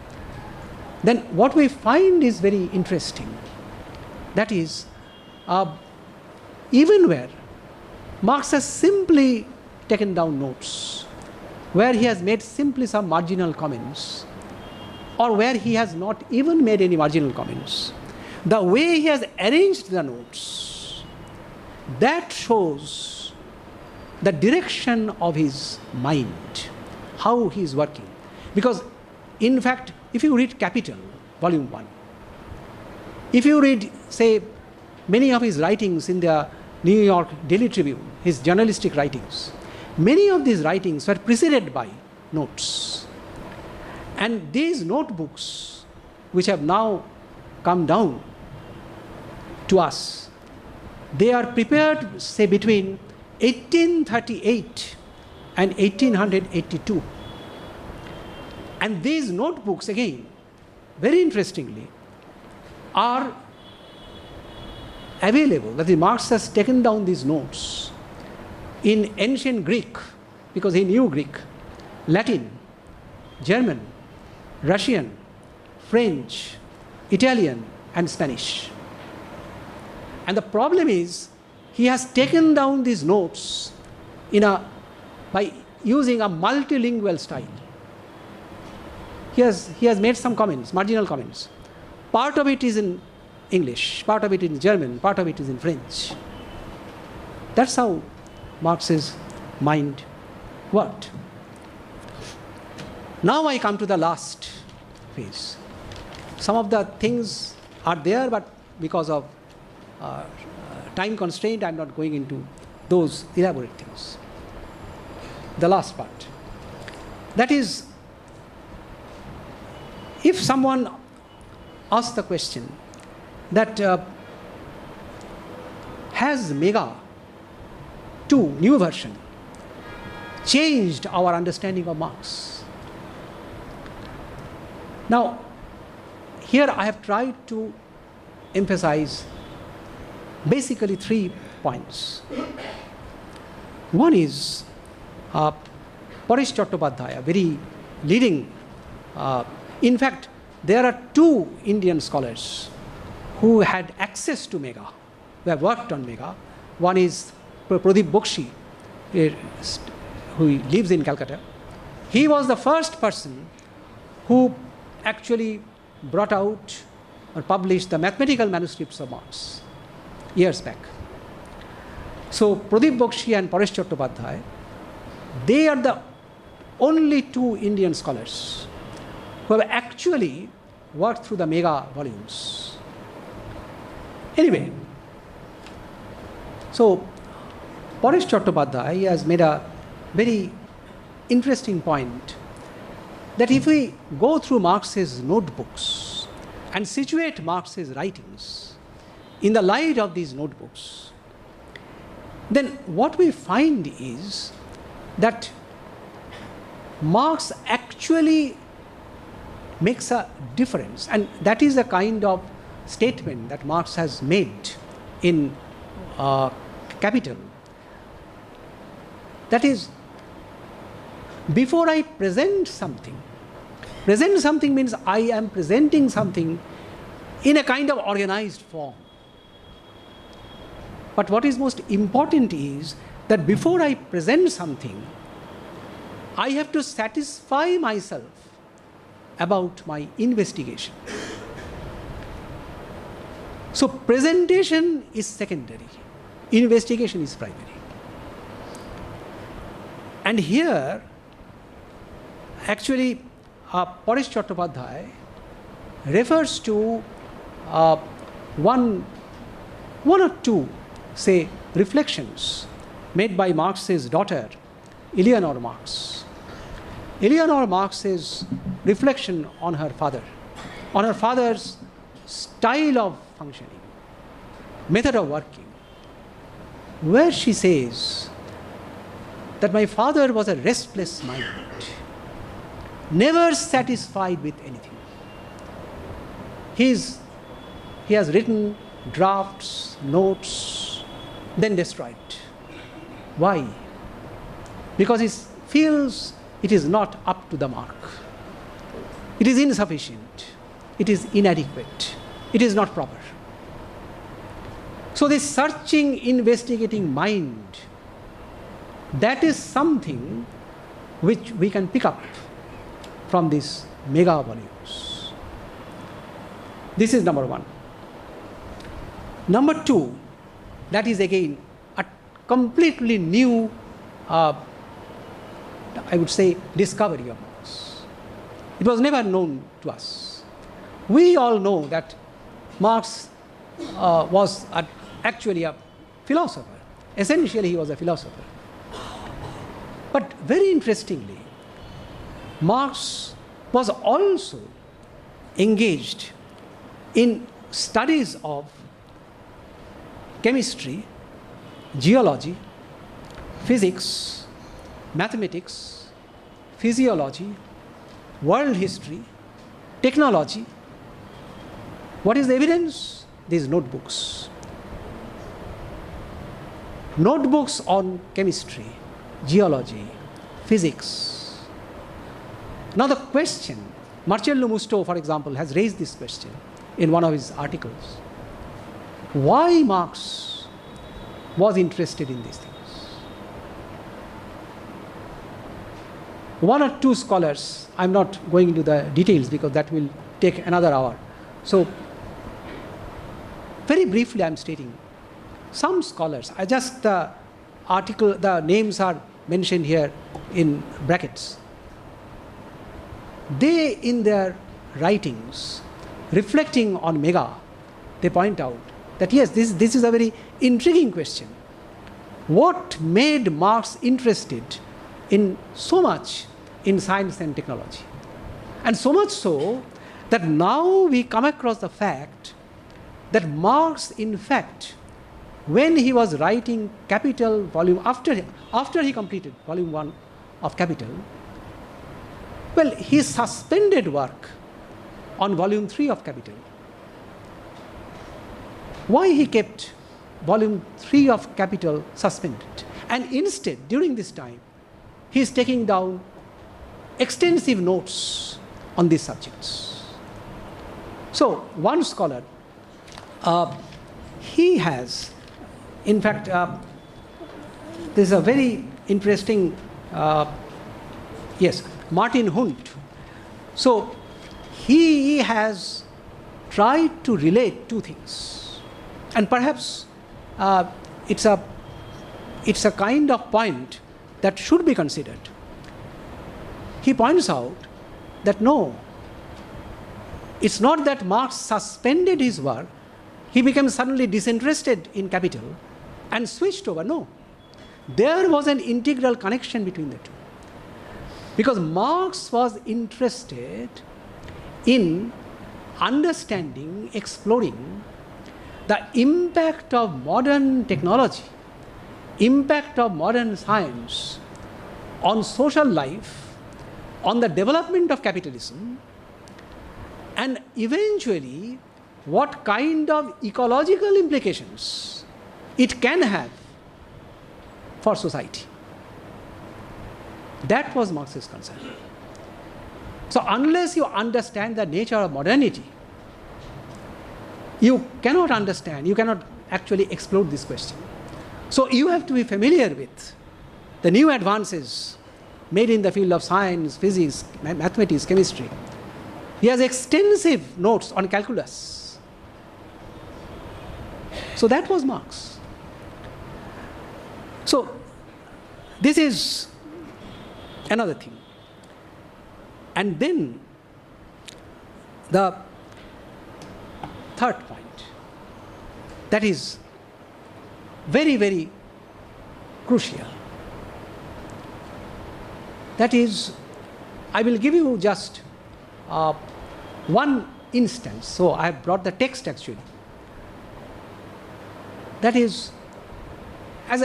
then what we find is very interesting. That is, even where Marx has simply taken down notes, where he has made simply some marginal comments, or where he has not even made any marginal comments, the way he has arranged the notes, that shows the direction of his mind, how he is working. Because, in fact, if you read Capital, Volume 1, if you read, say, many of his writings in the New York Daily Tribune, his journalistic writings, many of these writings were preceded by notes. And these notebooks, which have now come down to us, they are prepared, say, between 1838 and 1882. And these notebooks, again, very interestingly, are available. That is, Marx has taken down these notes in ancient Greek, because he knew Greek, Latin, German, Russian, French, Italian, and Spanish. And the problem is, he has taken down these notes by using a multilingual style. He has made some comments, marginal comments. Part of it is in English, part of it in German, part of it is in French. That's how Marx's mind worked. Now I come to the last phase. Some of the things are there, but because of time constraint, I'm not going into those elaborate things. The last part. That is, if someone asks the question that has Mega 2, new version, changed our understanding of Marx? Now, here I have tried to emphasize basically 3 points. One is Paresh Chattopadhyay, a very leading, in fact, there are 2 Indian scholars who had access to Mega, who have worked on Mega. One is Pradip Bakshi, who lives in Calcutta. He was the first person who actually brought out or published the mathematical manuscripts of Marx years back. So Pradip Bakshi and Paresh Chattopadhyay, they are the only 2 Indian scholars who have actually worked through the Mega volumes. Anyway, so Paresh Chattopadhyay has made a very interesting point that if we go through Marx's notebooks and situate Marx's writings in the light of these notebooks, then what we find is that Marx actually makes a difference, and that is the kind of statement that Marx has made in Capital. That is, before I present something means I am presenting something in a kind of organized form. But what is most important is that before I present something, I have to satisfy myself about my investigation. So presentation is secondary, investigation is primary. And here actually, Paresh Chattopadhyay refers to one or two, say, reflections made by Marx's daughter, Eleanor Marx. Eleanor Marx's reflection on her father's style of functioning, method of working, where she says that my father was a restless mind, never satisfied with anything. He has written drafts, notes, then destroyed. Why? Because he feels it is not up to the mark. It is insufficient. It is inadequate. It is not proper. So this searching, investigating mind, that is something which we can pick up from these mega volumes. This is number one. Number two, that is again a completely new, I would say, discovery of Marx. It was never known to us. We all know that Marx was actually a philosopher. Essentially, he was a philosopher. But very interestingly, Marx was also engaged in studies of chemistry, geology, physics, mathematics, physiology, world history, technology. What is the evidence? These notebooks. Notebooks on chemistry, geology, physics. Now the question, Marcello Musto, for example, has raised this question in one of his articles. Why Marx was interested in these things? One or two scholars, I'm not going into the details because that will take another hour. So, very briefly I'm stating, some scholars, the names are mentioned here in brackets. They, in their writings, reflecting on mega, they point out that yes, this is a very intriguing question. What made Marx interested in so much in science and technology? And so much so that now we come across the fact that Marx, in fact, when he was writing Capital volume, after he completed volume 1 of Capital, well, he suspended work on volume 3 of Capital. Why he kept volume 3 of Capital suspended? And instead, during this time, he is taking down extensive notes on these subjects. So, one scholar, he has, in fact, this is a very interesting, Martin Hund. So, he has tried to relate two things. And perhaps it's a kind of point that should be considered. He points out that no, it's not that Marx suspended his work, he became suddenly disinterested in Capital and switched over. No, there was an integral connection between the two. Because Marx was interested in understanding, exploring the impact of modern technology, impact of modern science on social life, on the development of capitalism, and eventually what kind of ecological implications it can have for society. That was Marx's concern. So unless you understand the nature of modernity, you cannot understand, you cannot actually explore this question. So you have to be familiar with the new advances made in the field of science, physics, mathematics, chemistry. He has extensive notes on calculus. So that was Marx. So this is another thing. And then the third point, that is very, very crucial. That is, I will give you just one instance. So I have brought the text actually. That is, as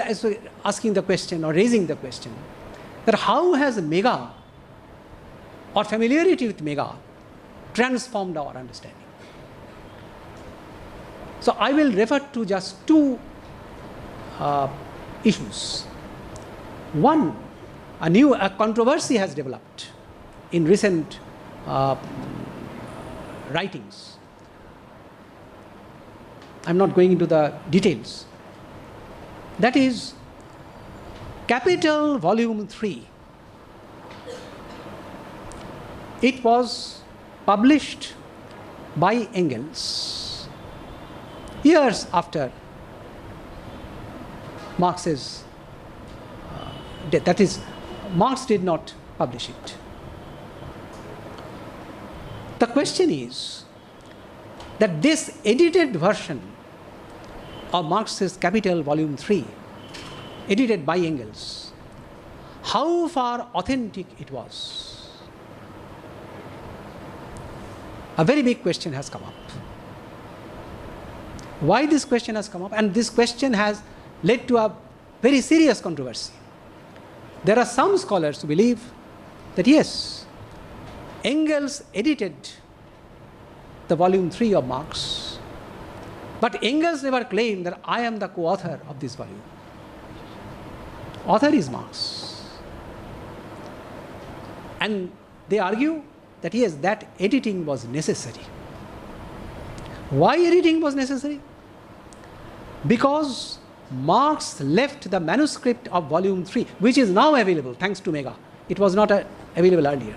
asking the question or raising the question, that how has mega or familiarity with mega transformed our understanding? So I will refer to just two issues. One, a controversy has developed in recent writings. I'm not going into the details. That is Capital Volume 3. It was published by Engels years after Marx's death. That is, Marx did not publish it. The question is that this edited version of Marx's Capital Volume 3, edited by Engels, how far authentic it was? A very big question has come up. Why this question has come up? And this question has led to a very serious controversy. There are some scholars who believe that yes, Engels edited the volume 3 of Marx, but Engels never claimed that I am the co-author of this volume. Author is Marx. And they argue that yes, that editing was necessary. Why editing was necessary? Because Marx left the manuscript of volume 3, which is now available thanks to Mega. It was not available earlier.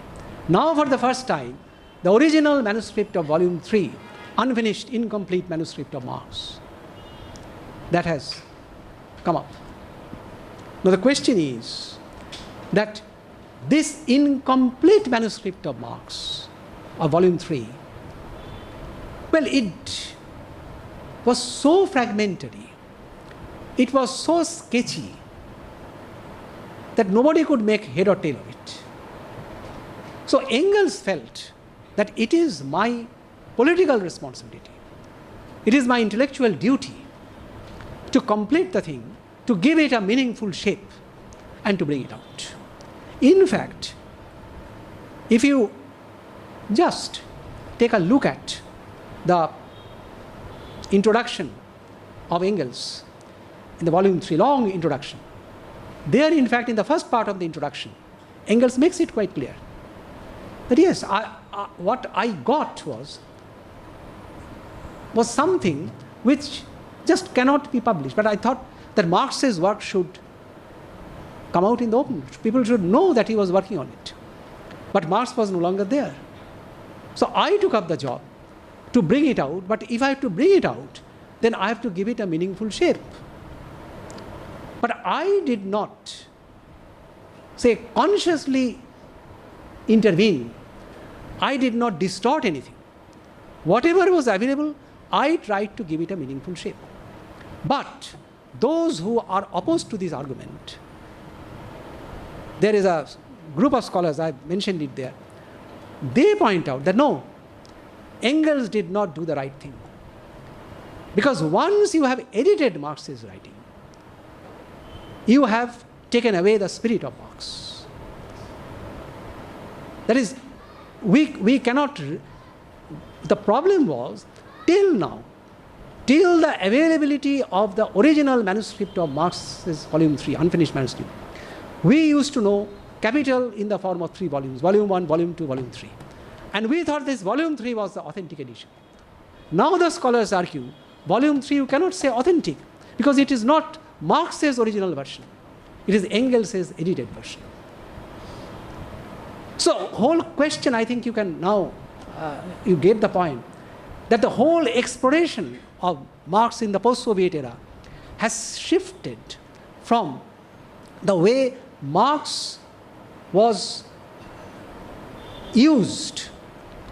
Now for the first time, the original manuscript of volume 3, unfinished, incomplete manuscript of Marx, that has come up. Now the question is that this incomplete manuscript of Marx, of volume 3, well, it was so fragmentary, it was so sketchy, that nobody could make head or tail of it. So Engels felt that it is my political responsibility, it is my intellectual duty to complete the thing, to give it a meaningful shape and to bring it out. In fact, if you just take a look at the introduction of Engels in the volume 3, long introduction, there in fact in the first part of the introduction, Engels makes it quite clear that yes, what I got was something which just cannot be published. But I thought that Marx's work should come out in the open. People should know that he was working on it. But Marx was no longer there. So I took up the job to bring it out. But if I have to bring it out, then I have to give it a meaningful shape. But I did not, say, consciously intervene. I did not distort anything. Whatever was available, I tried to give it a meaningful shape. But those who are opposed to this argument, there is a group of scholars, I mentioned it there, they point out that no, Engels did not do the right thing. Because once you have edited Marx's writing, you have taken away the spirit of Marx. That is, we cannot, the problem was, till now, till the availability of the original manuscript of Marx's volume 3, unfinished manuscript, we used to know Capital in the form of 3 volumes, volume 1, volume 2, volume 3. And we thought this volume 3 was the authentic edition. Now the scholars argue, volume 3 you cannot say authentic, because it is not Marx's original version. It is Engels' edited version. So whole question, I think you can now, you get the point, that the whole exploration of Marx in the post-Soviet era has shifted from the way Marx was used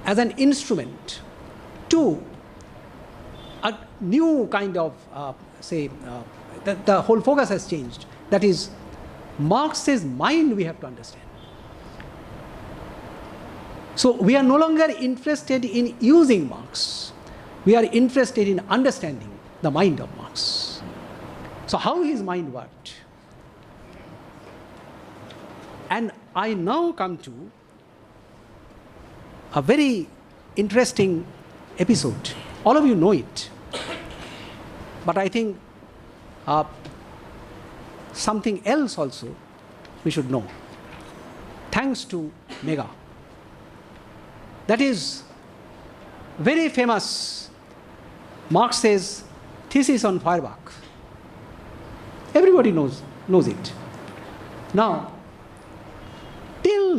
as an instrument to a new kind of, the whole focus has changed. That is, Marx's mind we have to understand. So we are no longer interested in using Marx. We are interested in understanding the mind of Marx. So how his mind worked. And I now come to a very interesting episode. All of you know it. But I think something else also we should know. Thanks to Mega. That is very famous Marx's thesis on Feuerbach. Everybody knows it. Now, till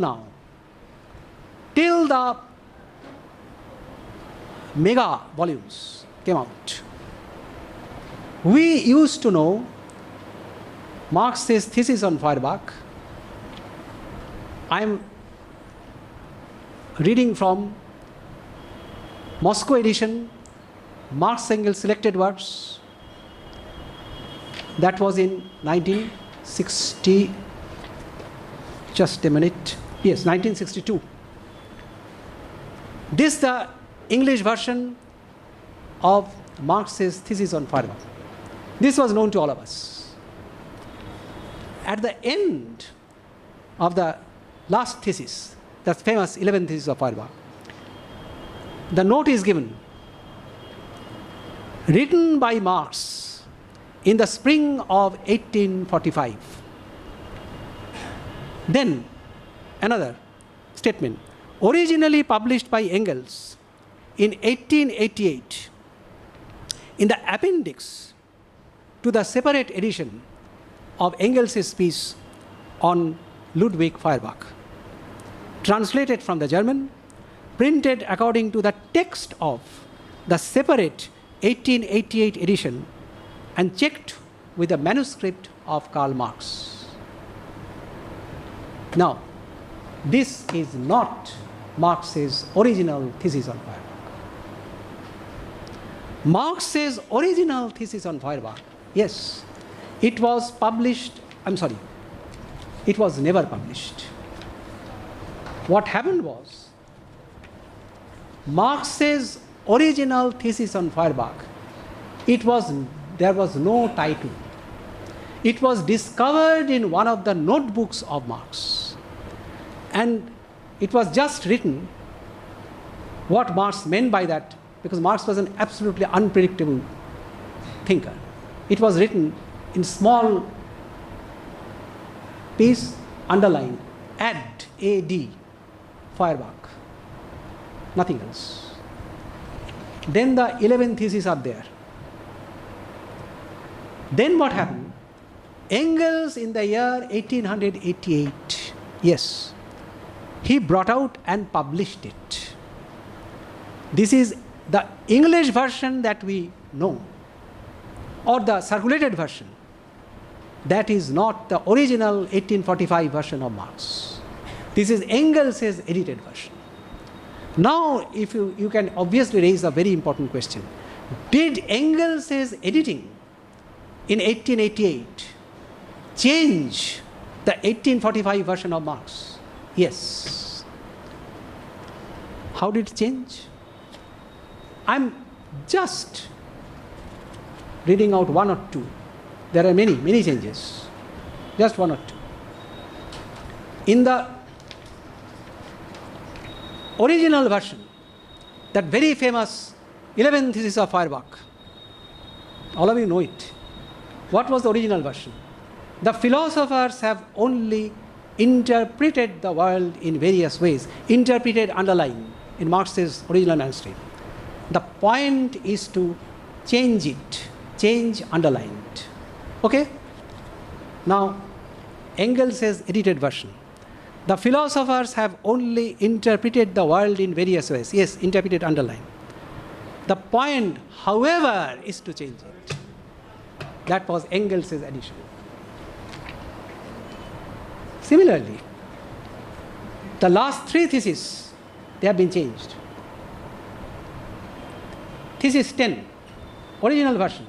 the Mega volumes came out, we used to know Marx's thesis on Feuerbach. I am reading from Moscow edition, Marx Engels Selected Works. That was in 1960, just a minute, yes, 1962. This is the English version of Marx's thesis on Feuerbach. This was known to all of us. At the end of the last thesis, the famous 11th thesis of Feuerbach, the note is given, written by Marx in the spring of 1845. Then another statement, originally published by Engels in 1888 in the appendix to the separate edition of Engels' piece on Ludwig Feuerbach, translated from the German, printed according to the text of the separate 1888 edition and checked with the manuscript of Karl Marx. Now, this is not Marx's original thesis on Feuerbach. Marx's original thesis on Feuerbach, yes, it was published, it was never published. What happened was, Marx's original thesis on Feuerbach, there was no title. It was discovered in one of the notebooks of Marx. And it was just written what Marx meant by that, because Marx was an absolutely unpredictable thinker. It was written in small piece, underlined, AD, Feuerbach, nothing else. Then the 11 theses are there. Then what happened? Engels in the year 1888, yes, he brought out and published it. This is the English version that we know, or the circulated version. That is not the original 1845 version of Marx. This is Engels' edited version. Now, if you can obviously raise a very important question. Did Engels' editing in 1888 change the 1845 version of Marx? Yes. How did it change? I'm just reading out one or two. There are many changes. Just one or two. In the original version, that very famous 11th thesis of Feuerbach, all of you know it. What was the original version? The philosophers have only interpreted the world in various ways. Interpreted, underlined in Marx's original manuscript. The point is to change it. Change, underlined. Okay? Now, Engels' edited version. The philosophers have only interpreted the world in various ways. Yes, interpreted, underlined. The point, however, is to change it. That was Engels' edition. Similarly, the last three theses They have been changed. Thesis 10, original version.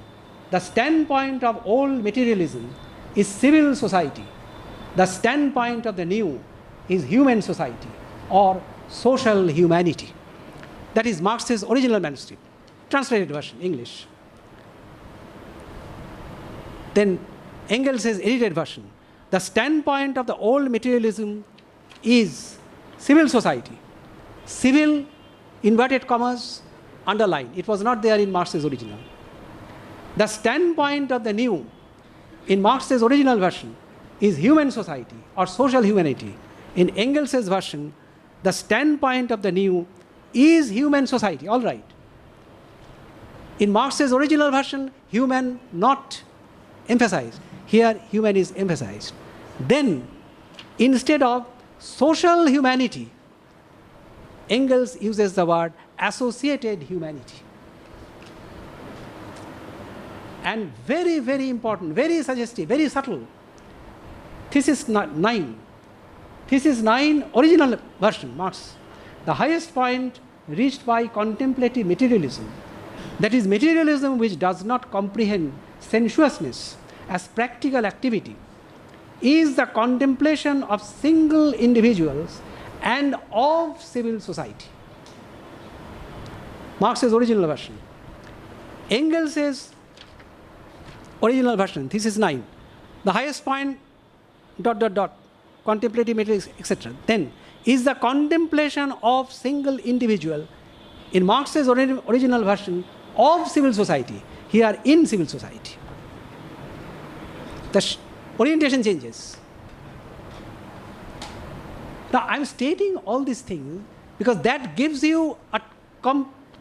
The standpoint of old materialism is civil society. The standpoint of the new is human society or social humanity. That is Marx's original manuscript, translated version, English. Then Engels' edited version. The standpoint of the old materialism is civil society. Civil, inverted commas, underline. It was not there in Marx's original. The standpoint of the new in Marx's original version is human society or social humanity. In Engels' version, the standpoint of the new is human society. All right. In Marx's original version, human not emphasized. Here, human is emphasized. Then, instead of social humanity, Engels uses the word associated humanity. And very, very important, very suggestive, very subtle. Thesis 9. Thesis 9, original version, Marx. The highest point reached by contemplative materialism, that is, materialism which does not comprehend sensuousness as practical activity, is the contemplation of single individuals and of civil society. Marx's original version. Engels' original version, thesis 9. The highest point, ... contemplative materialism, etc. Then, is the contemplation of single individual, in Marx's original version, of civil society. Here, in civil society. The orientation changes. Now, I am stating all these things because that gives you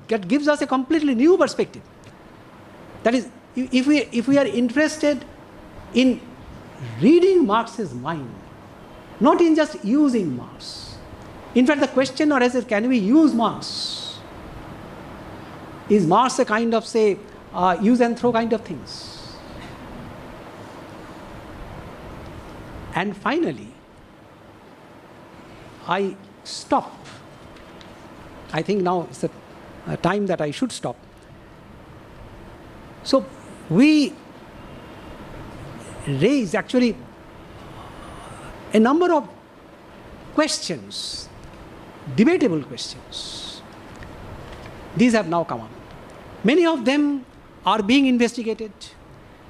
that gives us a completely new perspective. That is, if we are interested in reading Marx's mind, not in just using Marx. In fact, the question arises, can we use Marx? Is Marx a kind of, say, use and throw kind of things? And finally, I stop. I think now is the time that I should stop. So we raise actually a number of questions, debatable questions. These have now come up. Many of them are being investigated.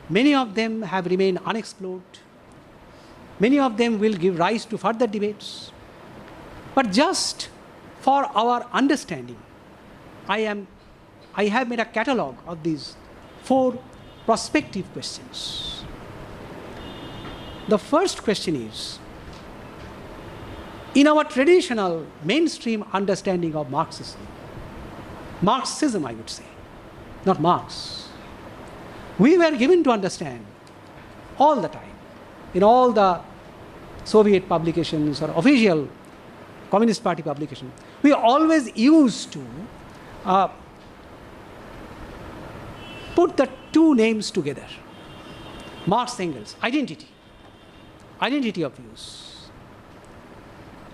Many of them have remained unexplored. Many of them will give rise to further debates. But just for our understanding, I have made a catalogue of these 4 prospective questions. The first question is, in our traditional mainstream understanding of Marxism, I would say, not Marx, we were given to understand all the time, in all the Soviet publications or official Communist Party publications, we always used to put the 2 names together. Marx, Engels, identity of views.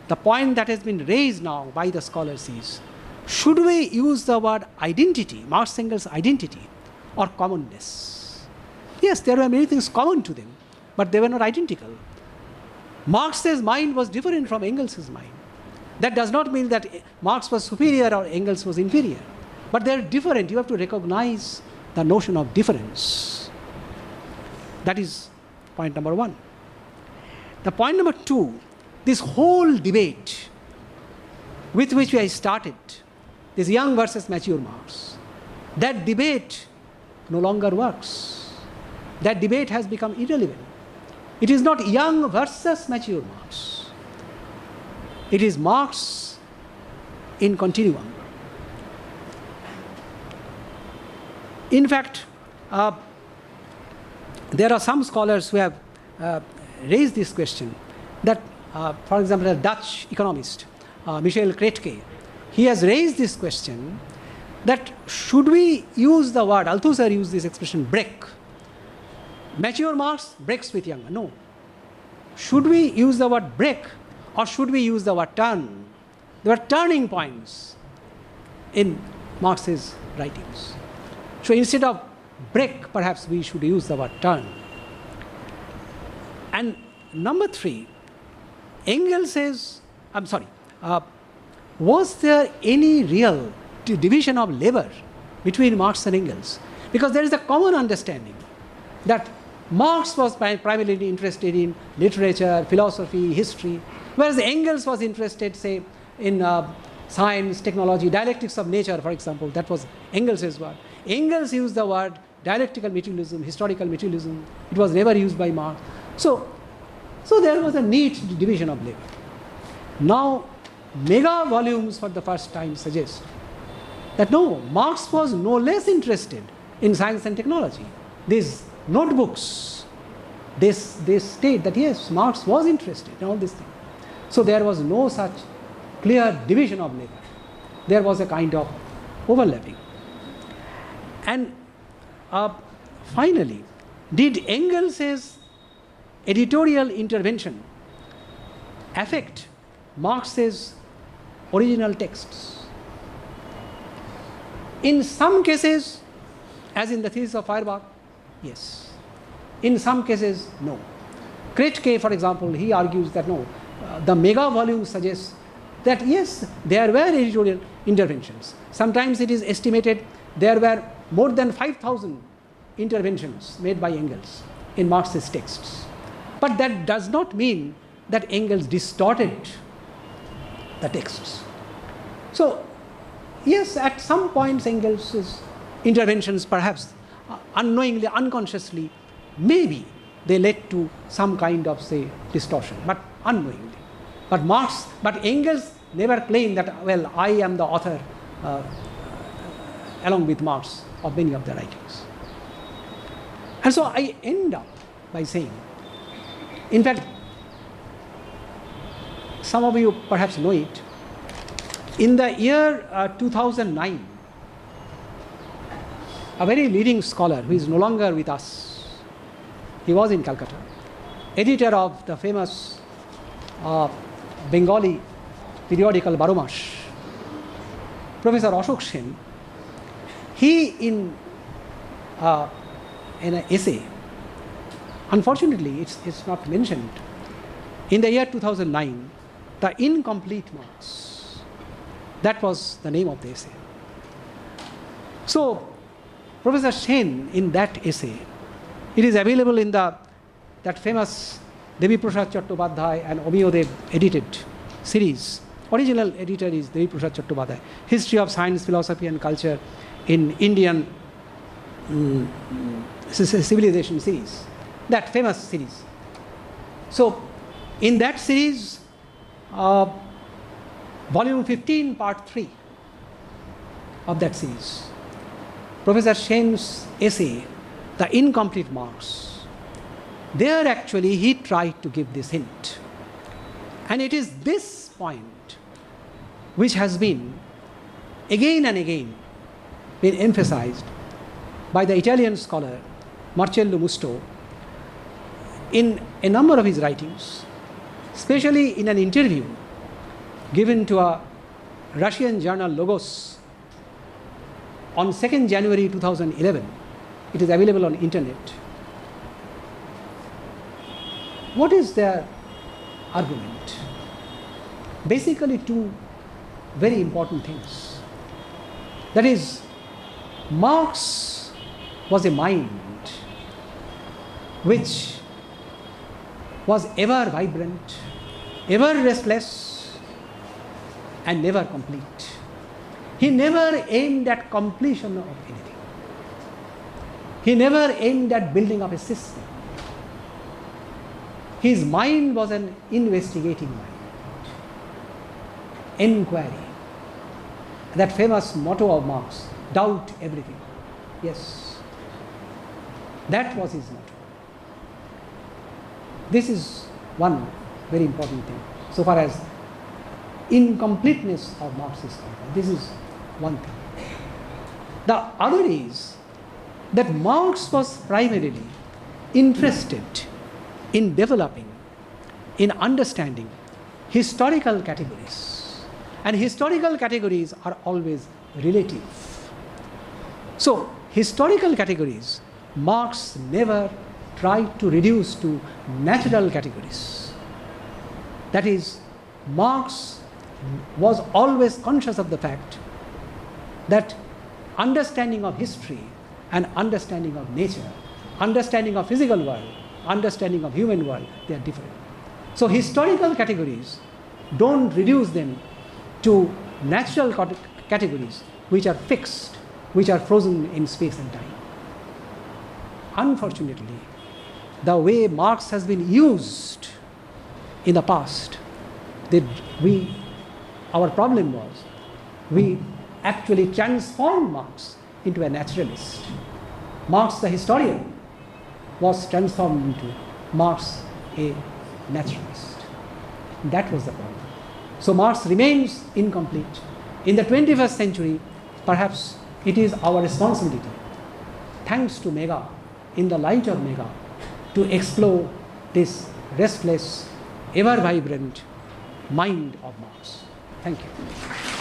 The point that has been raised now by the scholars is, should we use the word identity, Marx, Engels identity, or commonness? Yes, there were many things common to them, but they were not identical. Marx's mind was different from Engels' mind. That does not mean that Marx was superior or Engels was inferior, but they are different. You have to recognize the notion of difference. That is point number 1. The point number 2, this whole debate with which I started, this young versus mature Marx, that debate no longer works. That debate has become irrelevant. It is not young versus mature Marx. It is Marx in continuum. In fact, there are some scholars who have raised this question that, for example, a Dutch economist, Michel Kretke, he has raised this question that should we use the word, Althusser used this expression, break. Mature Marx breaks with younger. No. Should we use the word break or should we use the word turn? there were turning points in Marx's writings. So instead of break, perhaps we should use the word turn. And number three, Engels says, was there any real division of labor between Marx and Engels? Because there is a common understanding that Marx was primarily interested in literature, philosophy, history, whereas Engels was interested, say, in science, technology, dialectics of nature, for example. That was Engels' word. Engels used the word dialectical materialism, historical materialism. It was never used by Marx. So there was a neat division of labor. Now, mega volumes for the first time suggest that no, Marx was no less interested in science and technology. These notebooks, they state that yes, Marx was interested in all these things. So there was no such clear division of labor. There was a kind of overlapping. And finally, did Engels' editorial intervention affect Marx's original texts? In some cases, as in the thesis of Feuerbach, yes. In some cases, no. Kretschke, for example, he argues that no, the mega volume suggests that yes, there were editorial interventions. Sometimes it is estimated there were more than 5,000 interventions made by Engels in Marx's texts. But that does not mean that Engels distorted the texts. So, yes, at some points Engels' interventions perhaps unknowingly, unconsciously, maybe they led to some kind of, say, distortion, but unknowingly. But Engels never claimed that, well, I am the author along with Marx of many of the writings. And so I end up by saying, in fact, some of you perhaps know it, in the year 2009, a very leading scholar who is no longer with us, he was in Calcutta, editor of the famous Bengali periodical Baromash, Professor Ashok Sen, he in an essay, unfortunately it's not mentioned, in the year 2009, The Incomplete Marx, that was the name of the essay. So Professor Sen, in that essay, it is available in that famous Devi Prasad Chattopadhyay and Omiyodev edited series. Original editor is Devi Prasad Chattopadhyay, History of Science, Philosophy and Culture in Indian Civilization series, that famous series. So in that series, volume 15, part 3 of that series, Professor Sen's essay, The Incomplete Marx, there actually he tried to give this hint. And it is this point which has been again and again been emphasized by the Italian scholar Marcello Musto in a number of his writings, especially in an interview given to a Russian journal Logos on 2nd January 2011. It is available on internet. What is their argument? Basically two very important things. That is, Marx was a mind which was ever vibrant, ever restless, and never complete. He never aimed at completion of anything. He never aimed at building up a system. His mind was an investigating mind. Inquiry. That famous motto of Marx, doubt everything. Yes. That was his motto. This is one very important thing, so far as incompleteness of Marx is concerned. This is one thing. The other is that Marx was primarily interested in developing, in understanding historical categories And historical categories are always relative. So, historical categories, Marx never tried to reduce to natural categories. That is, Marx was always conscious of the fact that understanding of history and understanding of nature, understanding of physical world, understanding of human world, they are different. So historical categories don't reduce them to natural categories which are fixed, which are frozen in space and time. Unfortunately, the way Marx has been used in the past, our problem was we actually transformed Marx into a naturalist. Marx, the historian, was transformed into Marx, a naturalist. That was the problem. So Marx remains incomplete. In the 21st century, perhaps it is our responsibility, thanks to Mega, in the light of Mega, to explore this restless, ever vibrant mind of Marx. Thank you.